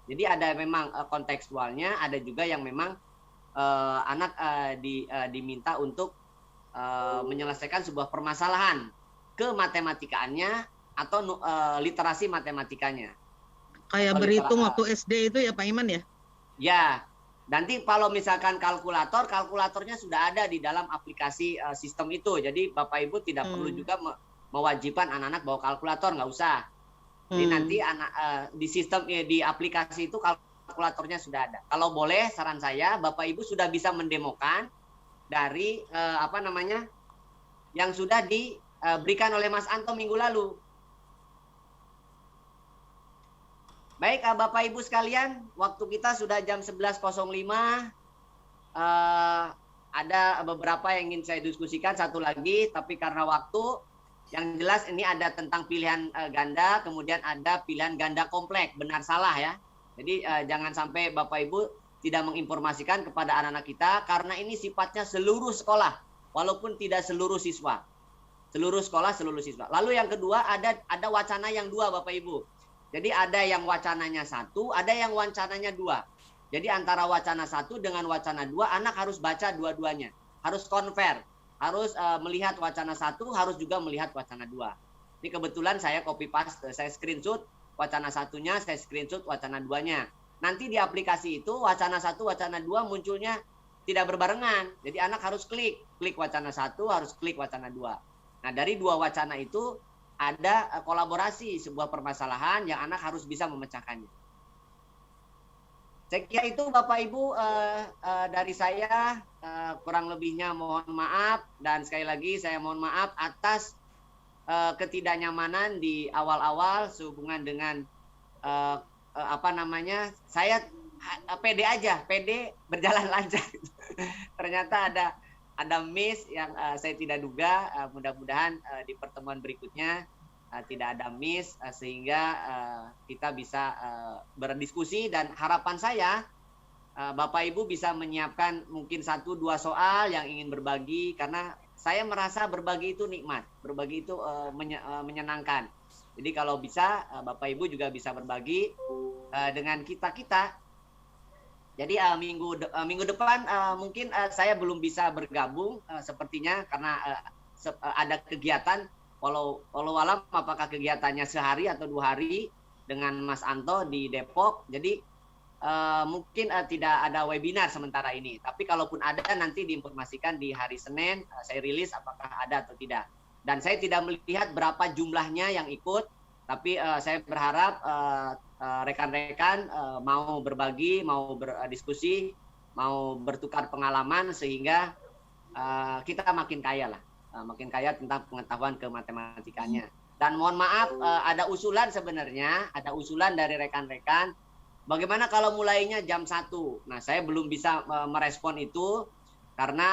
Jadi ada memang kontekstualnya, ada juga yang memang anak diminta untuk menyelesaikan sebuah permasalahan ke matematikaannya atau literasi matematikanya. Kayak berhitung waktu SD itu ya Pak Iman ya? Ya. Nanti kalau misalkan kalkulatornya sudah ada di dalam aplikasi sistem itu. Jadi Bapak Ibu tidak perlu juga mewajibkan anak-anak bawa kalkulator, nggak usah. Jadi nanti di sistem di aplikasi itu kalkulatornya sudah ada. Kalau boleh saran saya, Bapak Ibu sudah bisa mendemokan dari yang sudah diberikan oleh Mas Anto minggu lalu. Baik, Bapak Ibu sekalian, waktu kita sudah jam 11.05. Ada beberapa yang ingin saya diskusikan, satu lagi, tapi karena waktu, yang jelas ini ada tentang pilihan ganda, kemudian ada pilihan ganda kompleks, benar salah ya. Jadi jangan sampai Bapak Ibu tidak menginformasikan kepada anak-anak kita, karena ini sifatnya seluruh sekolah, walaupun tidak seluruh siswa. Seluruh sekolah, seluruh siswa. Lalu yang kedua, ada wacana yang dua Bapak Ibu. Jadi ada yang wacananya satu, ada yang wacananya dua. Jadi antara wacana satu dengan wacana dua, anak harus baca dua-duanya. Harus convert, harus melihat wacana satu, harus juga melihat wacana dua. Ini kebetulan saya copy paste, saya screenshot wacana satunya, saya screenshot wacana duanya. Nanti di aplikasi itu wacana satu, wacana dua munculnya tidak berbarengan. Jadi anak harus klik wacana satu, harus klik wacana dua. Nah dari dua wacana itu, ada kolaborasi sebuah permasalahan yang anak harus bisa memecahkannya. Saya kira itu Bapak Ibu dari saya, kurang lebihnya mohon maaf, dan sekali lagi saya mohon maaf atas ketidaknyamanan di awal-awal sehubungan dengan saya pede berjalan lancar. Ternyata ada miss yang saya tidak duga. Mudah-mudahan di pertemuan berikutnya tidak ada miss, sehingga kita bisa berdiskusi, dan harapan saya Bapak Ibu bisa menyiapkan mungkin 1-2 soal yang ingin berbagi, karena saya merasa berbagi itu nikmat, berbagi itu menyenangkan. Jadi kalau bisa Bapak Ibu juga bisa berbagi dengan kita-kita. Jadi minggu depan mungkin saya belum bisa bergabung sepertinya, karena ada kegiatan. Walau alam apakah kegiatannya sehari atau 2 hari dengan Mas Anto di Depok. Jadi mungkin tidak ada webinar sementara ini. Tapi kalaupun ada, nanti diinformasikan di hari Senin, saya rilis apakah ada atau tidak. Dan saya tidak melihat berapa jumlahnya yang ikut, tapi saya berharap rekan-rekan mau berbagi, mau berdiskusi, mau bertukar pengalaman, sehingga kita makin kaya lah, makin kaya tentang pengetahuan kematematikanya. Dan mohon maaf, ada usulan sebenarnya, ada usulan dari rekan-rekan, bagaimana kalau mulainya jam 1? Nah, saya belum bisa merespon itu, karena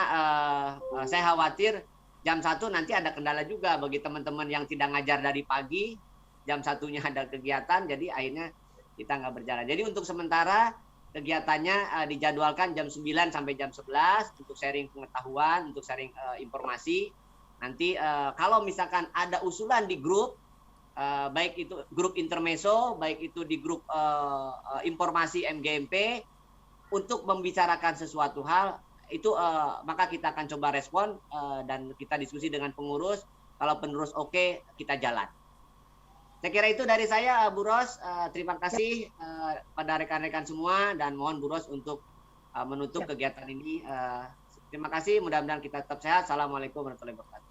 saya khawatir jam 1 nanti ada kendala juga bagi teman-teman yang tidak ngajar dari pagi, jam 1-nya ada kegiatan, jadi akhirnya kita nggak berjalan. Jadi untuk sementara kegiatannya dijadwalkan jam 9 sampai jam 11 untuk sharing pengetahuan, untuk sharing informasi. Nanti kalau misalkan ada usulan di grup, baik itu grup intermezzo, baik itu di grup informasi MGMP, untuk membicarakan sesuatu hal, itu maka kita akan coba respon dan kita diskusi dengan pengurus. Kalau pengurus oke, kita jalan. Saya kira itu dari saya, Bu Ros. Terima kasih pada rekan-rekan semua dan mohon Bu Ros untuk menutup kegiatan ini. Terima kasih. Mudah-mudahan kita tetap sehat. Assalamualaikum warahmatullahi wabarakatuh.